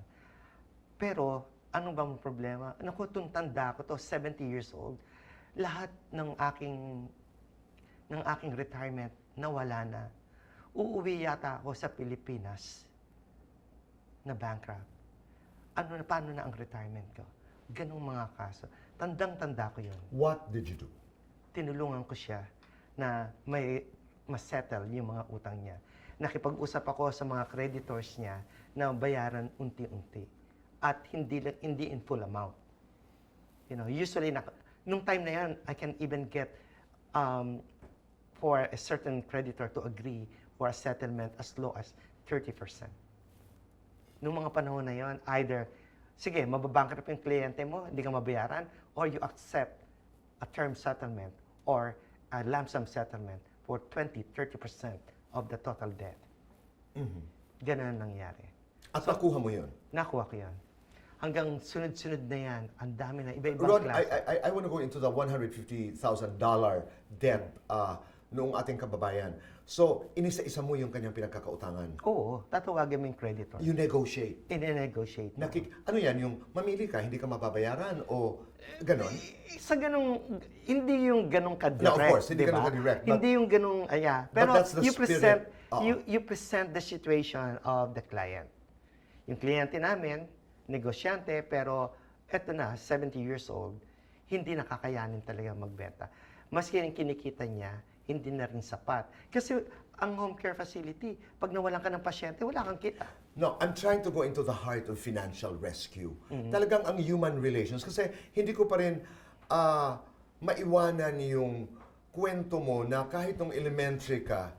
S2: Pero, ano bang problema? Naku, itong tanda ko to, 70 years old, lahat ng aking retirement nawala na. Uuwi yata ako sa Pilipinas na bankrupt. Paano na ang retirement ko? Ganong mga kaso. Tandang-tanda ko yun.
S3: What did you do?
S2: Tinulungan ko siya na may masettle yung mga utang niya. Nakipag-usap ako sa mga creditors niya na bayaran unti-unti at hindi in full amount. You know, usually nung time na yan, I can even get for a certain creditor to agree for a settlement as low as 30%. Nung mga panahon na yon, either sige, mababankrupt yung kliyente mo, hindi ka mabayaran, or you accept a term settlement or a lump sum settlement for 20-30% of the total debt. Ganun ang nangyari.
S3: At nakuha mo yun?
S2: Nakuha ko yan. Hanggang sunod-sunod na yan, ang dami na iba-ibang
S3: Ron,
S2: klase.
S3: I want to go into the $150,000 debt noong ating kababayan. So, inisa-isa mo yung kanyang pinagkakautangan.
S2: Oo, tatawagin mo yung creditor.
S3: You negotiate.
S2: I-negotiate mo.
S3: Ano yan, yung mamili ka, hindi ka mababayaran o ganon?
S2: Sa ganong, hindi yung ganong ka-direct.
S3: No, of course, hindi
S2: diba?
S3: ganun ka-direct, but-
S2: Hindi yung ganong, Pero
S3: that's the
S2: you present,
S3: spirit. Oo.
S2: you present the situation of the client. Yung kliyente namin, negosyante, pero eto na, 70 years old, hindi nakakayanin talaga magbenta. Maski yung kinikita niya, hindi na rin sapat. Kasi ang home care facility, pag nawalan ka ng pasyente, wala kang kita.
S3: No, I'm trying to go into the heart of financial rescue. Talagang ang human relations. Kasi hindi ko pa rin maiwanan yung kwento mo na kahit nung elementary ka,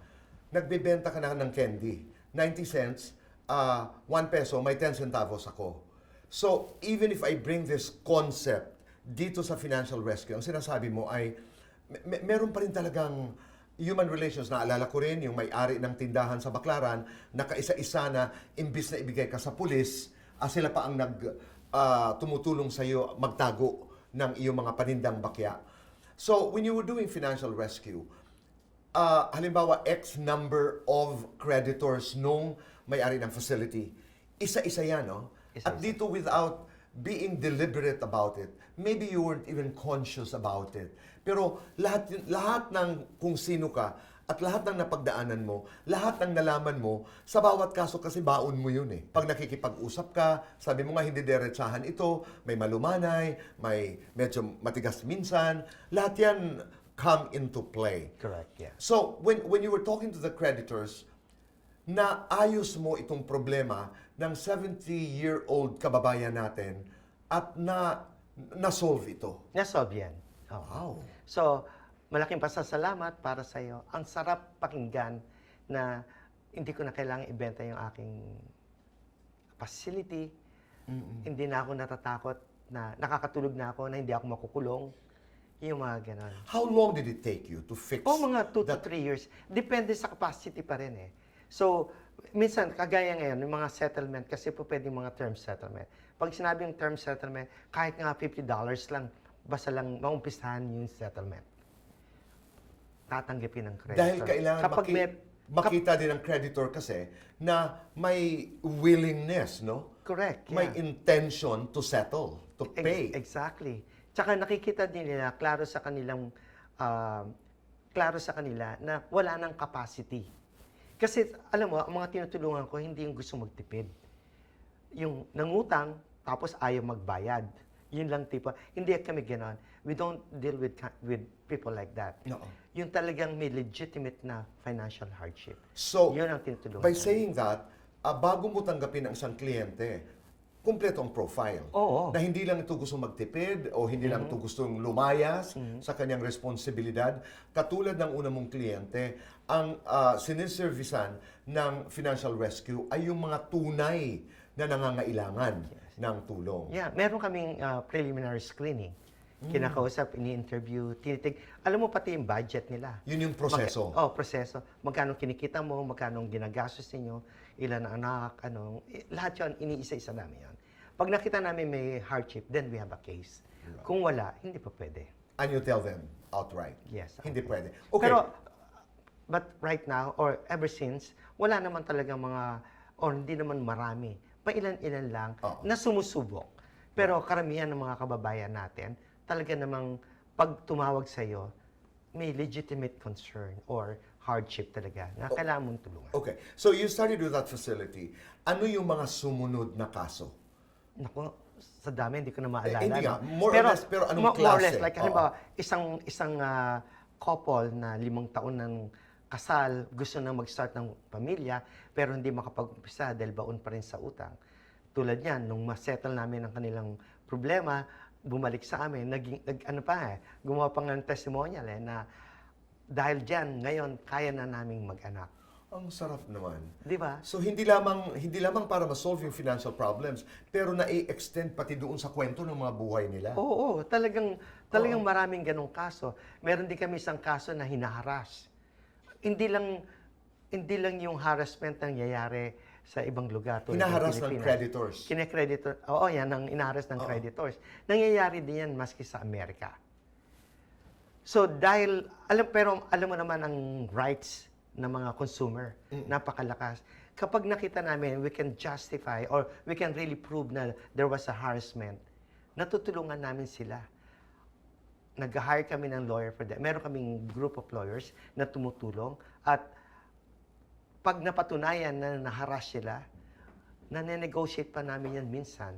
S3: nagbebenta ka na ng candy. 90 cents, 1 peso, may 10 centavos ako. So, even if I bring this concept dito sa financial rescue, ang sinasabi mo ay meron pa rin talagang human relations. Naalala ko rin yung may-ari ng tindahan sa Baclaran, nakaisa-isa na imbis na ibigay ka sa pulis, sila pa ang tumutulong sa iyo magtago ng iyong mga panindang bakya. So, when you were doing financial rescue, halimbawa, X number of creditors nung may-ari ng facility, isa-isa yan, no? At
S2: Isa-isa.
S3: dito, without being deliberate about it, maybe you weren't even conscious about it. Pero lahat ng kung sino ka at lahat ng napagdaanan mo, lahat ng nalaman mo, sa bawat kaso kasi baon mo yun eh. Pag nakikipag-usap ka, sabi mo nga hindi diretsahan ito, may malumanay, may medyo matigas minsan, lahat yan come into play.
S2: Correct, yeah.
S3: So, when you were talking to the creditors, naayos mo itong problema ng 70-year-old kababayan natin at na-solve ito.
S2: Nasolve yan. Oo.
S3: Wow.
S2: So, malaking pasasalamat para sa iyo. Ang sarap pakinggan na hindi ko na kailangan ibenta yung aking facility. Hindi na ako natatakot na nakakatulog na ako na hindi ako makukulong. Yung mga ganon.
S3: How long did it take you to fix
S2: Mga 2 to
S3: that?
S2: 3 years. Depende sa capacity pa rin eh. So, minsan, kagaya ngayon, yung mga settlement, kasi po pwede mga term settlement. Pag sinabing term settlement, kahit nga $50 lang, basta lang maumpisahan yung settlement. Tatanggapin ng creditor.
S3: Dahil kailangan makita din ng creditor kasi na may willingness, no?
S2: Correct.
S3: May
S2: yeah.
S3: intention to settle, to pay.
S2: Exactly. Tsaka nakikita din nila, klaro sa kanila na wala ng capacity. Kasi, alam mo, ang mga tinutulungan ko, hindi yung gusto magtipid. Yung nangutang, tapos ayaw magbayad. Yun lang tipo. Hindi kami ganon. We don't deal with people like that.
S3: No.
S2: Yung talagang may legitimate na financial hardship.
S3: So,
S2: Yun ang tinutulungan
S3: by
S2: ko.
S3: saying that, bago mo tanggapin ang isang kliyente, kumpleto ang profile.
S2: Oo.
S3: Na hindi lang ito gusto magtipid o hindi lang ito gustong lumayas sa kanyang responsibilidad. Katulad ng una mong kliyente, ang siniservisan ng financial rescue ay yung mga tunay na nangangailangan ng tulong.
S2: Yeah, meron kaming preliminary screening. Kinakausap, ini-interview, tinitig. Alam mo pati yung budget nila.
S3: Yun yung proseso.
S2: Proseso. Magkano kinikita mo, magkano ginagastos ninyo, ilan ang anak, lahat yun, iniisa-isa namin yun. Pag nakita namin may hardship, then we have a case. Kung wala, hindi pa pwede.
S3: And you tell them outright.
S2: Yes.
S3: Hindi pwede. Okay.
S2: Pero, but right now, or ever since, wala naman talaga mga, or hindi naman marami, pailan-ilan lang na sumusubok. Pero karamihan ng mga kababayan natin, talaga namang pag tumawag sa iyo, may legitimate concern or hardship talaga na kailangan mong tulungan.
S3: Okay. So you started with that facility. Ano yung mga sumunod na kaso?
S2: Naku, sa dami, hindi ko na maalala.
S3: hindi nga.
S2: no?
S3: More or less, pero anong
S2: More or
S3: klase?
S2: less, like, halimbawa, isang couple na 5 taon ng kasal, gusto na mag-start ng pamilya, pero hindi makapag-umpisa dahil baon pa rin sa utang. Tulad niyan, nung ma-settle namin ang kanilang problema, bumalik sa amin, gumawa pa nga ng testimonial na dahil dyan, ngayon, kaya na naming mag-anak.
S3: Ang sarap naman.
S2: Di ba?
S3: So hindi lamang para ma-solve yung financial problems, pero na-extend pati doon sa kwento ng mga buhay nila.
S2: Oo, talagang maraming ganong kaso. Meron din kami isang kaso na hinaharas. Hindi lang yung harassment nangyayari sa ibang lugar.
S3: Hinaharas ng creditors.
S2: Kine-creditor. Oo, yan ang inaharas ng creditors. Nangyayari din yan maski sa Amerika. So dahil alam mo naman ang rights ng mga consumer, napakalakas. Kapag nakita namin we can justify or we can really prove na there was a harassment, natutulungan namin sila. Nag-hire kami ng lawyer for that. Meron kaming group of lawyers na tumutulong at pag napatunayan na naharas sila, nane-negotiate pa namin yan minsan,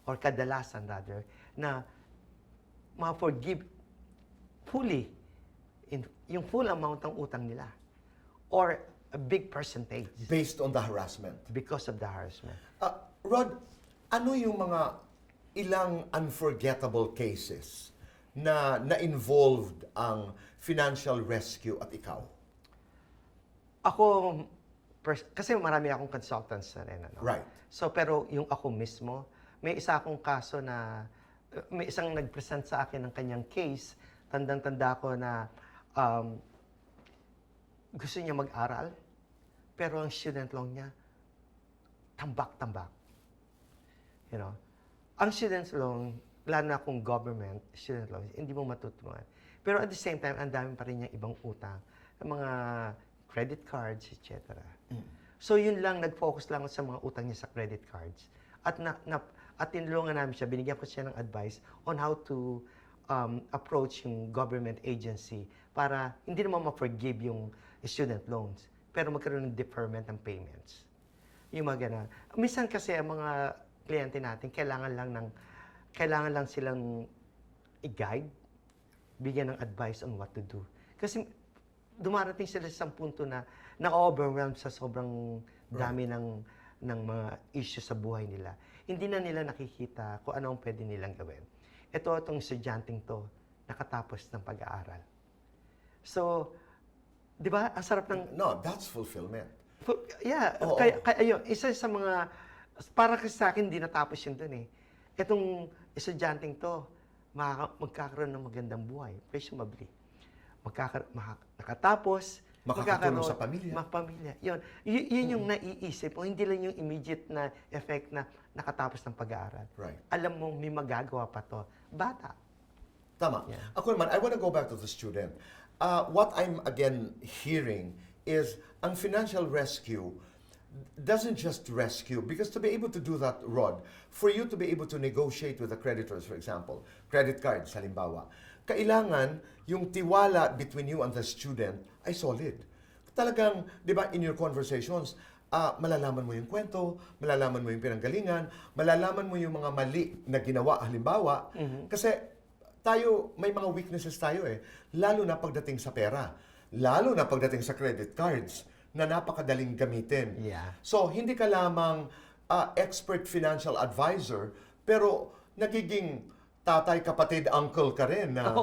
S2: or kadalasan rather, na ma-forgive fully, yung full amount ng utang nila, or a big percentage
S3: Based on the harassment.
S2: because of the harassment.
S3: Rod, ano yung mga ilang unforgettable cases na involved ang financial rescue at ikaw?
S2: Ako, kasi marami akong consultants na rin.
S3: Right.
S2: So, pero yung ako mismo, may isa akong kaso na, may isang nag-present sa akin ng kanyang case, tandang-tanda ko na gusto niya mag-aral, pero ang student loan niya, tambak-tambak. You know? Ang student loan, lalo na kung government student loan, hindi mo matutulungan. Pero at the same time, ang dami pa rin niyang ibang utang, mga credit cards, etc. So yun lang, nag-focus lang ako sa mga utang niya sa credit cards. At tinulungan namin siya, binigyan ko siya ng advice on how to approach yung government agency para hindi naman ma-forgive yung student loans, pero magkaroon ng deferment ng payments. Yung mga ganun. Minsan kasi ang mga kliyente natin, kailangan lang silang i-guide, bigyan ng advice on what to do. Kasi dumarating sila sa punto na na-overwhelmed sa sobrang dami ng mga issues sa buhay nila. Hindi na nila nakikita kung ano ang pwede nilang gawin. Itong estudyanteng to, nakatapos ng pag-aaral. So, di ba, ang sarap ng...
S3: No, that's fulfillment.
S2: Yeah,
S3: Oo.
S2: kaya ayun, isa sa mga, para kasi sa akin, hindi natapos yun dun eh. Itong estudyanteng to, magkakaroon ng magandang buhay, presumably. Nakatapos,
S3: Makakatulong sa pamilya.
S2: Pamilya. Yun yung naiisip mo, hindi lang yung immediate na effect na nakatapos ng pag-aaral.
S3: Right.
S2: Alam mo, may magagawa pa to. Bata.
S3: Tama.
S2: Yeah.
S3: Ako naman, I want to go back to the student. What I'm again hearing is ang financial rescue doesn't just rescue, because to be able to do that, Rod, for you to be able to negotiate with the creditors, for example, credit cards, halimbawa, kailangan yung tiwala between you and the student ay solid. Talagang, di ba, in your conversations, malalaman mo yung kwento, malalaman mo yung pinanggalingan, malalaman mo yung mga mali na ginawa, halimbawa, kasi tayo, may mga weaknesses tayo eh, lalo na pagdating sa pera, lalo na pagdating sa credit cards, na napakadaling gamitin.
S2: Yeah.
S3: So, hindi ka lamang expert financial advisor, pero nagiging tatay, kapatid, uncle ka rin na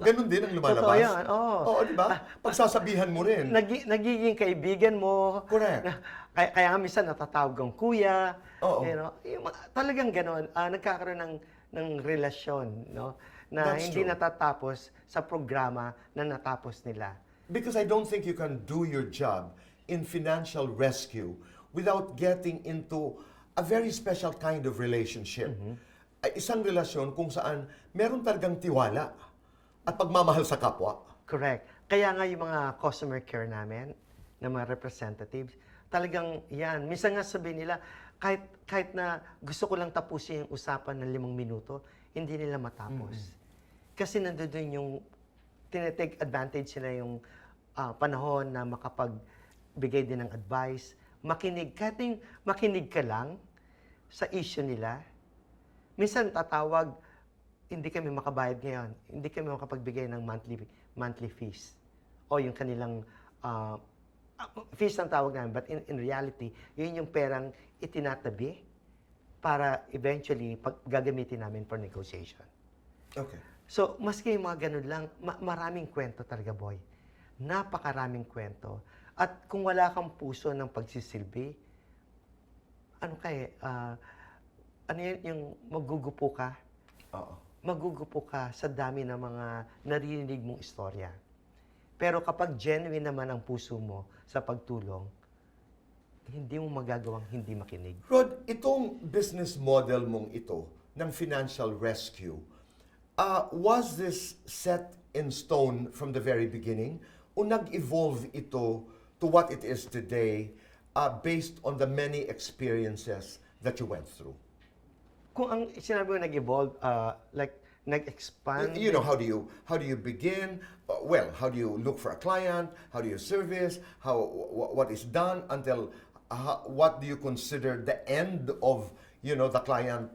S3: ganun din ang lumalabas.
S2: Totoo yan, oo.
S3: Oo, di ba? Pagsasabihan mo rin.
S2: Nagiging kaibigan mo.
S3: Correct.
S2: Kaya nga minsan natatawag kang kuya.
S3: Oo.
S2: You know, talagang gano'n. Nagkakaroon ng relasyon, no? Na
S3: That's
S2: hindi
S3: true.
S2: natatapos sa programa na natapos nila.
S3: Because I don't think you can do your job in financial rescue without getting into a very special kind of relationship. Ay, isang relasyon kung saan meron talagang tiwala at pagmamahal sa kapwa.
S2: Correct. Kaya nga yung mga customer care namin, na mga representatives, talagang yan. Minsan nga sabihin nila, kahit na gusto ko lang tapusin yung usapan ng 5 minuto, hindi nila matapos. Kasi nandoon yung tinetake advantage nila yung panahon na makapagbigay din ng advice, makinig. Kahit yung makinig ka lang sa issue nila, minsan tatawag, hindi kami makabayad ngayon, hindi kami makapagbigay ng monthly fees. O yung kanilang fees ang tawag namin, but in reality, yun yung perang itinatabi para eventually gagamitin namin for negotiation.
S3: Okay.
S2: So, maski yung mga ganun lang, maraming kwento talaga, boy. Napakaraming kwento. At kung wala kang puso ng pagsisilbi, ano yun, yung magugupo ka?
S3: Oo.
S2: Magugupo ka sa dami ng mga naririnig mong istorya. Pero kapag genuine naman ang puso mo sa pagtulong, hindi mo magagawang hindi makinig.
S3: Rod, itong business model mong ito ng financial rescue, was this set in stone from the very beginning? O nag-evolve ito to what it is today based on the many experiences that you went through?
S2: Kung ang sinabi mo nag-evolve, like nag-expand.
S3: You know, how do you begin? Well, how do you look for a client? How do you service? What is done until what do you consider the end of the client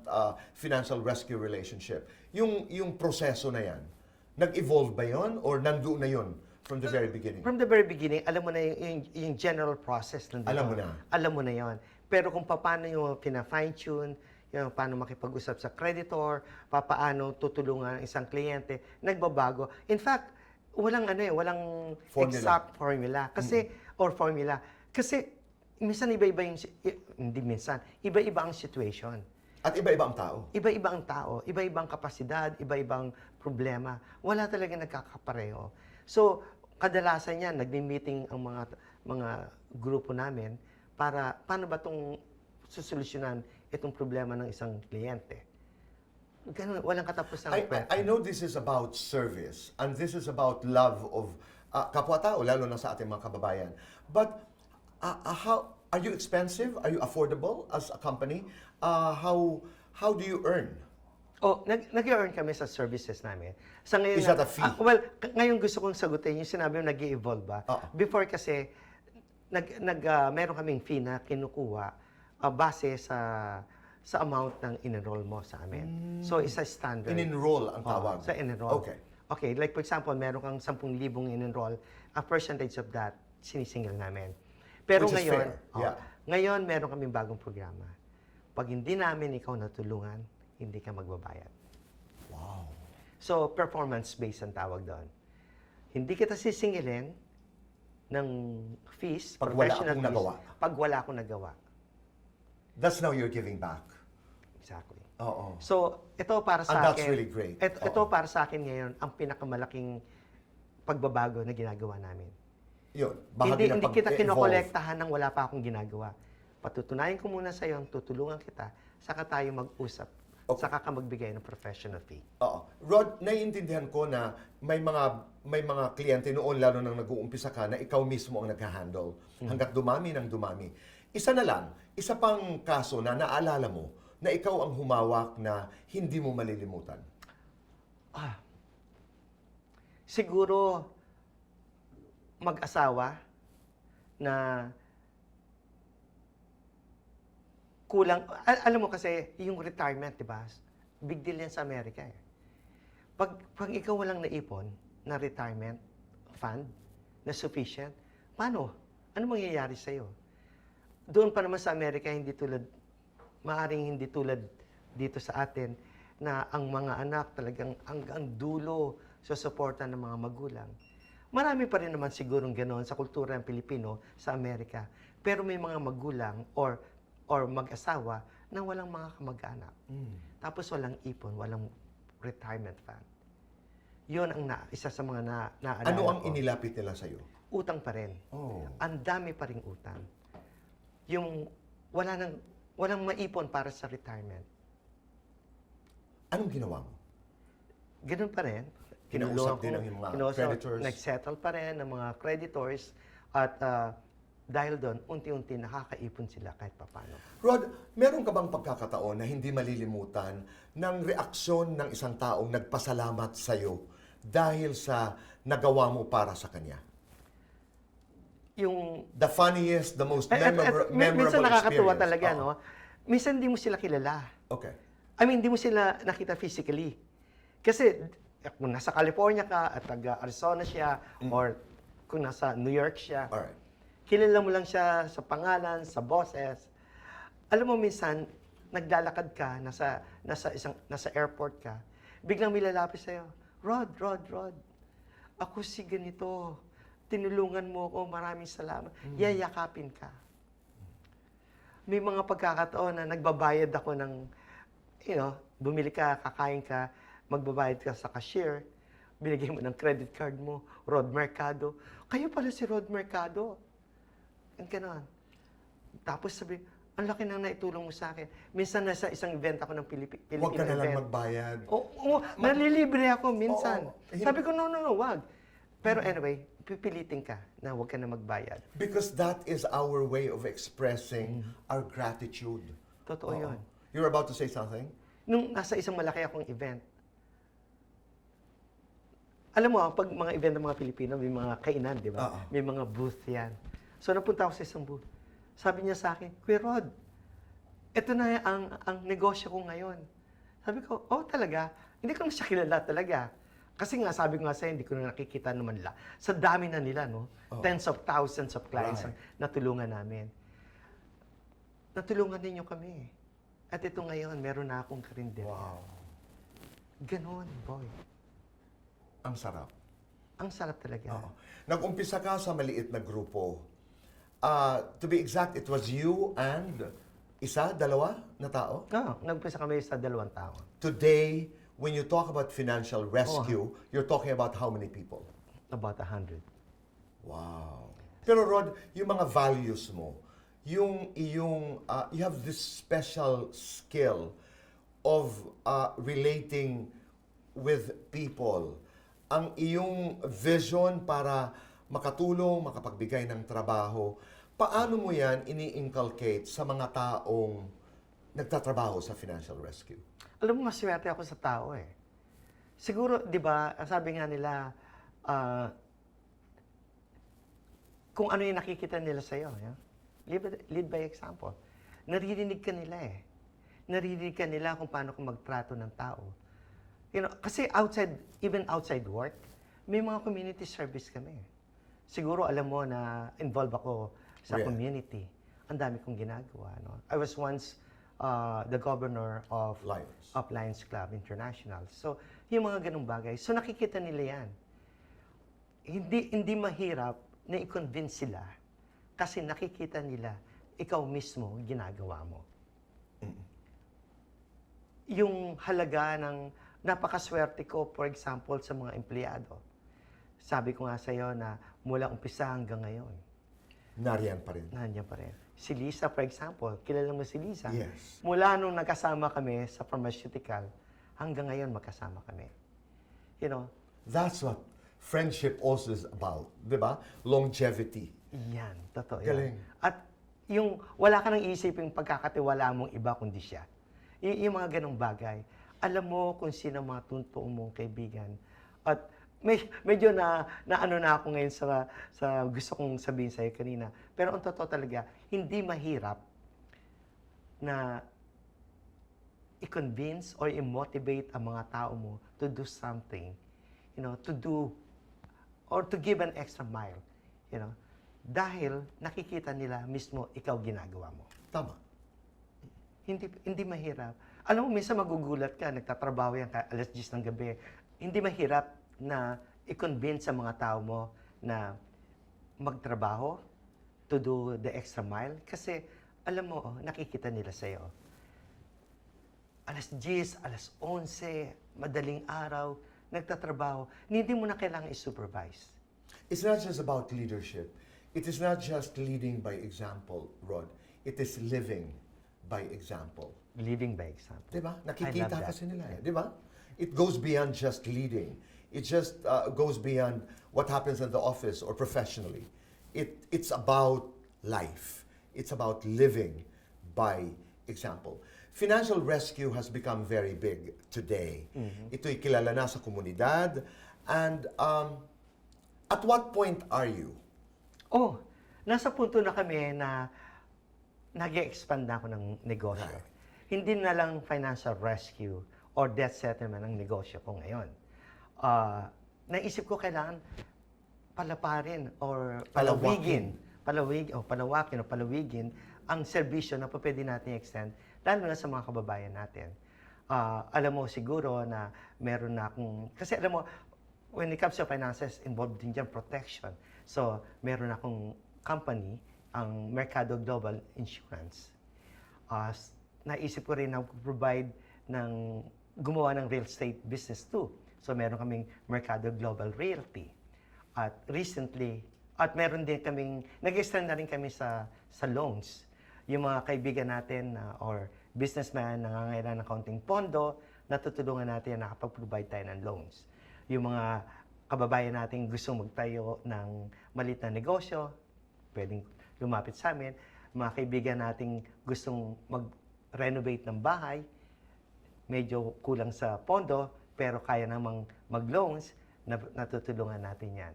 S3: financial rescue relationship? Yung proseso na yan, nag-evolve ba yon or nandoon na yon from the very beginning?
S2: From the very beginning, alam mo na yung general process nandito.
S3: Alam mo na.
S2: Alam mo na yon. Pero kung paano yung pina-fine-tune, yung paano makipag-usap sa creditor, paano tutulungan ang isang kliyente, nagbabago. In fact, walang
S3: Formula.
S2: exact formula. Kasi, or formula. Kasi, minsan iba-iba hindi minsan, iba-iba ang situation.
S3: At iba-iba ang tao.
S2: Iba-iba ang tao, iba-ibang kapasidad, iba-ibang problema. Wala talaga nagkakapareho. So, kadalasan yan, nagmi-meeting ang mga grupo namin para paano ba itong susolusyonan itong problema ng isang kliyente. Ganun, walang katapusang kwento.
S3: I know this is about service and this is about love of kapwa-tao, lalo na sa ating mga kababayan. But how are you expensive? Are you affordable as a company? How do you earn?
S2: Nag-earn kami sa services namin. Sa ngayon,
S3: Is that a fee?
S2: Ngayon gusto kong sagutin yung sinabi mo nag-evolve ba? Before kasi, meron kaming fee na kinukuha base sa amount ng in-enroll mo sa amin. So, isa standard.
S3: In-enroll ang tawag.
S2: Sa in-enroll.
S3: Okay.
S2: Okay, like for example, meron kang 10,000 in-enroll, a percentage of that, sinisingil namin. Pero
S3: Which is
S2: ngayon,
S3: fair. Yeah.
S2: ngayon meron kaming bagong programa. Pag hindi namin ikaw natulungan, hindi ka magbabayad.
S3: Wow.
S2: So, performance-based ang tawag doon. Hindi kita sisingilin ng fees,
S3: Pag wala
S2: professional
S3: akong
S2: fees,
S3: nagawa.
S2: pag wala akong nagawa.
S3: That's now you're giving back.
S2: Exactly.
S3: Oo.
S2: So, ito para sa
S3: And that's
S2: akin.
S3: really great.
S2: Ito para sa akin ngayon ang pinakamalaking pagbabago na ginagawa namin.
S3: Yun.
S2: Hindi kita kinokolektahan ng wala pa akong ginagawa. Patutunayan ko muna sa iyo, tutulungan kita, saka tayo mag-usap.
S3: Okay.
S2: Saka ka magbigay ng professional fee.
S3: Oo. Rod, naiintindihan ko na may mga kliyente noon, lalo nang nag-uumpisa ka, na ikaw mismo ang nag-handle hanggat dumami ng dumami. Isa na lang, isa pang kaso na naalala mo na ikaw ang humawak na hindi mo malilimutan.
S2: Siguro, mag-asawa na kulang, alam mo kasi, yung retirement, di ba? Big deal yan sa Amerika eh. Pag ikaw walang naipon na retirement fund na sufficient, paano? Ano mangyayari sa'yo? Doon pa naman sa Amerika, hindi tulad maaring hindi tulad dito sa atin na ang mga anak talagang hanggang dulo sa suporta ng mga magulang. Marami pa rin naman sigurong ganoon sa kultura ng Pilipino sa Amerika. Pero may mga magulang or mag-asawa na walang mga kamag-anak. Tapos walang ipon, walang retirement fund. Yun ang isa sa mga naalala
S3: Ano ang
S2: ko.
S3: inilapit nila sa'yo?
S2: Utang pa rin.
S3: Oh.
S2: Ang dami pa ring utang. Yung walang maipon para sa retirement.
S3: Anong ginawa mo?
S2: Ganun pa rin.
S3: Kinausap din ang mga creditors?
S2: Nag-settle pa rin ng mga creditors at dahil doon, unti-unti nakakaipon sila kahit papano.
S3: Rod, meron ka bang pagkakataon na hindi malilimutan ng reaksyon ng isang taong nagpasalamat sa'yo dahil sa nagawa mo para sa kanya?
S2: Yung
S3: The funniest, the most memorable
S2: minsan nakakatuwa
S3: experience.
S2: talaga,
S3: Oo.
S2: no? Minsan hindi mo sila kilala.
S3: Okay.
S2: I mean, hindi mo sila nakita physically. Kasi kung nasa California ka at taga Arizona siya or kung nasa New York siya,
S3: Alright.
S2: kilala mo lang siya sa pangalan, sa boses. Alam mo minsan, naglalakad ka, nasa airport ka, biglang may lalapit sa'yo, Rod, ako si ganito. Tinulungan mo ako, maraming salamat. Yayakapin ka. May mga pagkakataon na nagbabayad ako ng, bumili ka, kakain ka, magbabayad ka sa cashier, binigay mo ng credit card mo, Rod Mercado. Kayo pala si Rod Mercado. Ang ganon. Tapos sabi, ang laki nang naitulong mo sa akin. Minsan nasa isang event ako ng Filipino
S3: Huwag ka na lang
S2: event.
S3: magbayad.
S2: Oo, nalilibre ako minsan.
S3: Oo.
S2: Sabi ko, no, wag. Pero anyway, pipilitin ka na huwag ka na magbayad.
S3: Because that is our way of expressing our gratitude.
S2: Totoo
S3: Oo.
S2: yun.
S3: You're about to say something?
S2: Nung nasa isang malaki akong event, alam mo, pag mga event ng mga Pilipino, may mga kainan, di ba?
S3: Oo.
S2: May mga booth yan. So napunta ako sa isang booth. Sabi niya sa akin, Kuya Rod, ito na ang negosyo ko ngayon. Sabi ko, oh talaga? Hindi ko na siya kilala talaga. Kasi nga, sabi ko nga sa'yo, hindi ko na nakikita naman nila. Sa dami na nila, no?
S3: Oh.
S2: Tens of thousands of clients
S3: Right.
S2: ang natulungan namin. Natulungan ninyo kami. At ito ngayon, meron na akong karinderya.
S3: Wow.
S2: Ganon, boy.
S3: Ang sarap.
S2: Ang sarap talaga.
S3: Oo. Nag-umpisa ka sa maliit na grupo. To be exact, it was you and dalawa na tao?
S2: Oo, nagpisa kami sa 2 tao.
S3: Today, when you talk about financial rescue, you're talking about how many people?
S2: About 100.
S3: Wow. Pero Rod, yung mga values mo, you have this special skill of relating with people. Ang iyong vision para makatulong, makapagbigay ng trabaho, paano mo yan ini-inculcate sa mga taong nagtatrabaho sa financial rescue?
S2: Alam mo, maswerte ako sa tao eh. Siguro, di ba, sabi nga nila, kung ano yung nakikita nila sa'yo, lead by example. Naririnig ka nila eh. Naririnig ka nila kung paano ka magtrato ng tao. Kasi even outside work, may mga community service kami. Siguro alam mo na involved ako sa
S3: Yeah.
S2: community. Ang dami kong ginagawa. No? I was once the governor of Lions Club International. So, yung mga ganung bagay. So, nakikita nila yan. Hindi mahirap na i-convince sila kasi nakikita nila ikaw mismo ginagawa mo. Yung halaga ng napakaswerte ko, for example, sa mga empleyado. Sabi ko nga sa'yo na mula umpisa hanggang ngayon,
S3: Nariyan pa rin.
S2: nandiyan pa rin. Si Lisa, for example, kilala mo si Lisa?
S3: Yes.
S2: Mula nung nagkasama kami sa pharmaceutical, hanggang ngayon magkasama kami.
S3: That's what friendship also is about, di ba? Longevity.
S2: Yan, totoo
S3: Galing.
S2: yan. At yung wala ka nang isipin pagkakatiwala mong iba kundi siya. Yung mga ganong bagay. Alam mo kung sino mga tunto mong kaibigan. At medyo na ano na ako ngayon sa gusto kong sabihin sa'yo kanina. Pero ang totoo talaga, hindi mahirap na i-convince or i-motivate ang mga tao mo to do something. To do or to give an extra mile. Dahil nakikita nila mismo ikaw ginagawa mo.
S3: Tama.
S2: Hindi mahirap. Alam mo, minsan magugulat ka, nagtatrabaho yan ka alas 10 ng gabi. Hindi mahirap na i-convince sa mga tao mo na magtrabaho, to do the extra mile. Kasi, alam mo, nakikita nila sa'yo. Alas 10, alas 11, madaling araw, nagtatrabaho, hindi mo na kailangan i-supervise.
S3: It's not just about leadership. It is not just leading by example, Rod. It is living by example.
S2: Living by example.
S3: Diba?
S2: I
S3: Nakikita
S2: love that.
S3: kasi nila eh. Diba? It goes beyond just leading. It just goes beyond what happens in the office or professionally. It's about life. It's about living by example. Financial rescue has become very big today. Ito'y kilala na sa komunidad. And at what point are you?
S2: Oh, nasa punto na kami na nag-expand na ako ng negosyo.
S3: Right.
S2: Hindi na lang financial rescue or debt settlement ang negosyo ko ngayon. Naisip ko kailangan palaparin or palawigin ang serbisyo na pwede natin i-extend, lalo na sa mga kababayan natin. Alam mo siguro na meron na akong, kasi alam mo, when it comes to finances, involved din dyan protection. So, meron akong company, ang Mercado Global Insurance. Naisip ko rin na provide gumawa ng real estate business too. So, meron kaming Mercado Global Realty. At recently, meron din kaming, nag-extend na rin kami sa loans. Yung mga kaibigan natin or businessman na nangangailangan ng kaunting pondo, natutulungan natin na nakapag-provide tayo ng loans. Yung mga kababayan natin gustong magtayo ng maliit na negosyo, pwedeng lumapit sa amin. Mga kaibigan nating gustong mag-renovate ng bahay, medyo kulang sa pondo, pero kaya namang mag-loans, natutulungan natin yan.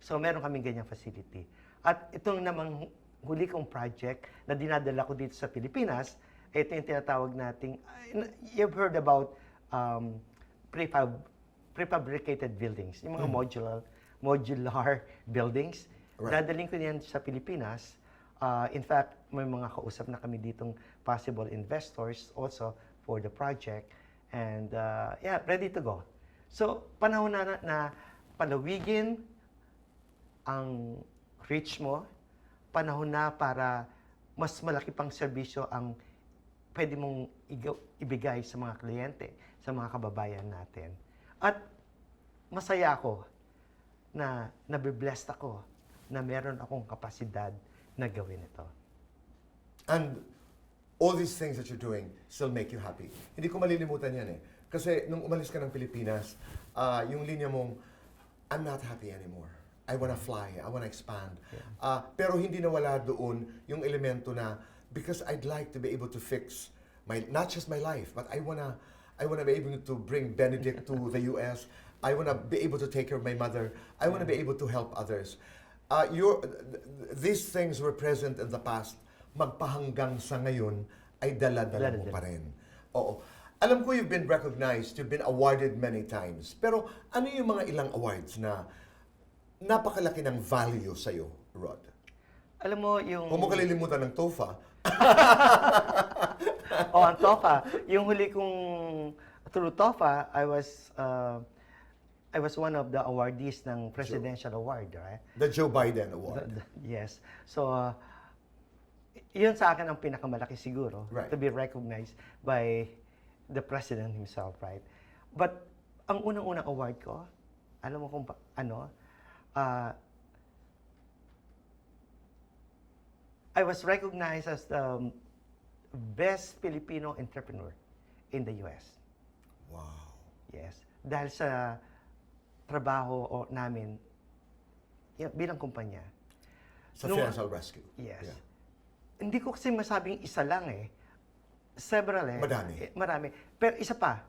S2: So, meron kaming ganyang facility. At itong namang huli kong project na dinadala ko dito sa Pilipinas, ito yung tinatawag nating, you've heard about prefabricated buildings, yung mga modular buildings.
S3: Right.
S2: Dadaling ko yan sa Pilipinas. In fact, may mga kausap na kami ditong possible investors also for the project. And yeah, ready to go. So, panahon na palawigin ang reach mo. Panahon na para mas malaki pang serbisyo ang pwede mong ibigay sa mga kliyente, sa mga kababayan natin. At masaya ako na nabiblessed ako na meron akong kapasidad na gawin ito.
S3: And all these things that you're doing still make you happy. Hindi ko malilimutan yan eh. Kasi nung umalis ka ng Pilipinas, yung linya mong, I'm not happy anymore. I wanna fly, I wanna expand. Pero hindi nawala doon yung elemento na, because I'd like to be able to fix not just my life, but I wanna be able to bring Benedict to the US. I wanna be able to take care of my mother. I wanna be able to help others. These things were present in the past. Magpahanggang sa ngayon ay dala-dala mo pa rin. Oo. Alam ko you've been recognized, you've been awarded many times. Pero ano yung mga ilang awards na napakalaki ng value sa'yo, Rod?
S2: Alam mo, yung...
S3: Huwag mo kalilimutan ng TOFA.
S2: ang TOFA. Yung huli kong through TOFA, I was one of the awardees ng Presidential Award, right?
S3: The Joe Biden Award.
S2: Yes. So, yun sa akin ang pinakamalaki siguro,
S3: Right.
S2: to be recognized by the President himself, right? But, ang unang-unang award ko, alam mo kung I was recognized as the best Filipino entrepreneur in the US.
S3: Wow.
S2: Yes. Dahil sa trabaho namin bilang kumpanya.
S3: Sa financial rescue.
S2: Yes.
S3: Yeah.
S2: Hindi ko kasi masabing isa lang eh. Several eh.
S3: Madami.
S2: Marami. Pero isa pa.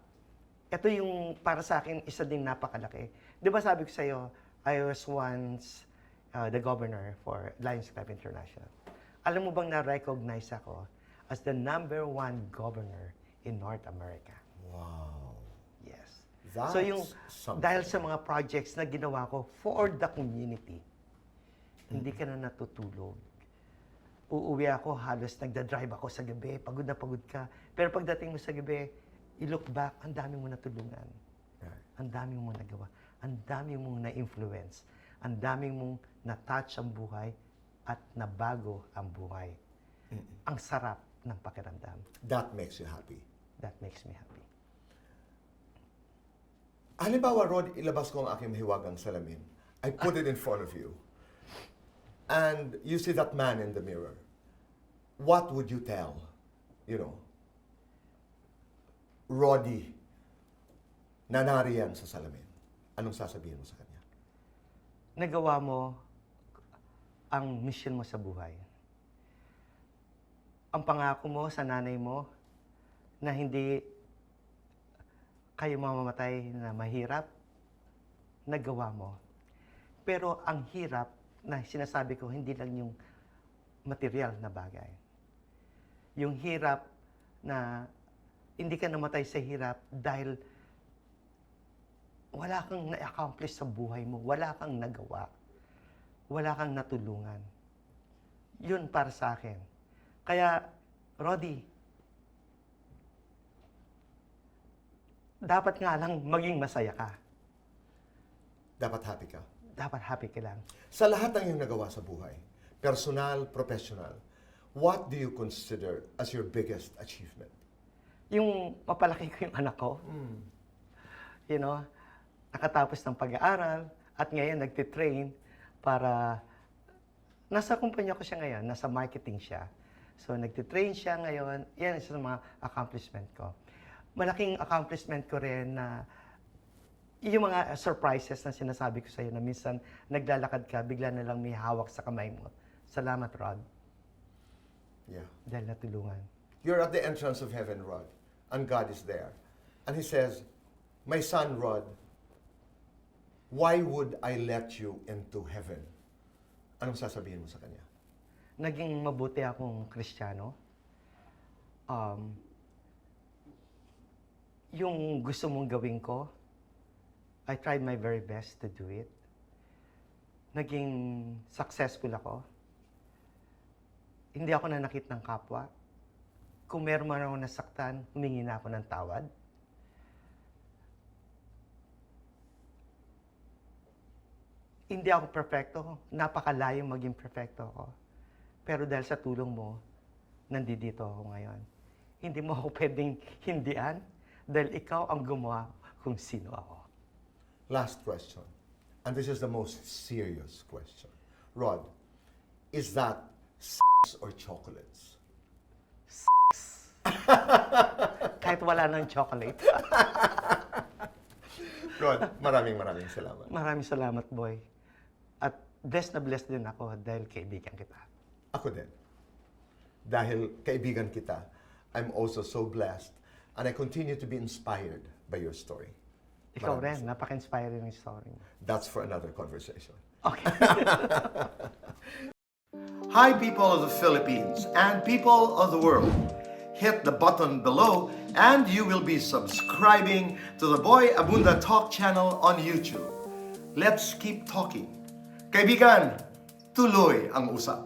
S2: Ito yung para sa akin isa ding napakalaki. Di ba sabi ko sa'yo, I was once the governor for Lions Club International. Alam mo bang na-recognize ako as the #1 governor in North America?
S3: Wow.
S2: Yes.
S3: That's
S2: So yung
S3: something.
S2: dahil sa mga projects na ginawa ko for the community, hindi ka na natutulog. uuwi ako, halos nagda-drive ako sa gabi, pagod na pagod ka. Pero pagdating mo sa gabi, i-look back, ang dami mo natulungan. Ang dami mong nagawa. Ang dami mong na-influence. Ang dami mong na-touch ang buhay at nabago ang buhay. Ang sarap ng pakiramdam.
S3: That makes you happy.
S2: That makes me happy.
S3: Halimbawa, Rod, ilabas ko ang aking mahiwagang salamin. I put it in front of you. And you see that man in the mirror. What would you tell, Roddy, na nariyan sa salamin? Anong sasabihin mo sa kanya?
S2: Nagawa mo ang mission mo sa buhay. Ang pangako mo sa nanay mo na hindi kayo mamamatay na mahirap, nagawa mo. Pero ang hirap na sinasabi ko, hindi lang yung material na bagay. Yung hirap na hindi ka namatay sa hirap dahil wala kang na-accomplish sa buhay mo, wala kang nagawa, wala kang natulungan. Yun para sa akin. Kaya, Roddy, dapat nga lang maging masaya ka.
S3: Dapat happy ka.
S2: Dapat happy ka lang.
S3: Sa lahat ng iyong nagawa sa buhay, personal, professional, what do you consider as your biggest achievement?
S2: Yung mapalaki ko yung anak ko, nakatapos ng pag-aaral at ngayon nagtitrain para, nasa kumpanya ko siya ngayon, nasa marketing siya. So nagtitrain siya ngayon, yan isa sa mga accomplishment ko. Malaking accomplishment ko rin na yung mga surprises na sinasabi ko sa'yo na minsan naglalakad ka, bigla na lang may hawak sa kamay mo. Salamat, Rod.
S3: Yeah.
S2: Dahil natulungan.
S3: You're at the entrance of heaven, Rod, and God is there. And He says, my son, Rod, why would I let you into heaven? Anong sasabihin mo sa kanya?
S2: Naging mabuti akong Kristiyano. Yung gusto mong gawin ko, I tried my very best to do it. Naging successful ako. Hindi ako nanakit ng kapwa. Kung meron man ako nasaktan, humingi na ako ng tawad. Hindi ako perfecto. Napakalayo maging perfecto ako. Pero dahil sa tulong mo, nandito ako ngayon. Hindi mo ako pwedeng hindian dahil ikaw ang gumawa kung sino ako.
S3: Last question, and this is the most serious question. Rod, is that sex or chocolates?
S2: Kahit wala ng chocolate.
S3: Rod, maraming salamat.
S2: Maraming salamat, boy. At blessed na blessed din ako dahil kaibigan kita.
S3: Ako din. Dahil kaibigan kita, I'm also so blessed and I continue to be inspired by your story.
S2: Ikaw rin, napaka-inspiring yung story mo.
S3: That's for another conversation.
S2: Okay.
S1: Hi, people of the Philippines and people of the world. Hit the button below and you will be subscribing to the Boy Abunda Talk channel on YouTube. Let's keep talking. Kaibigan, tuloy ang usap.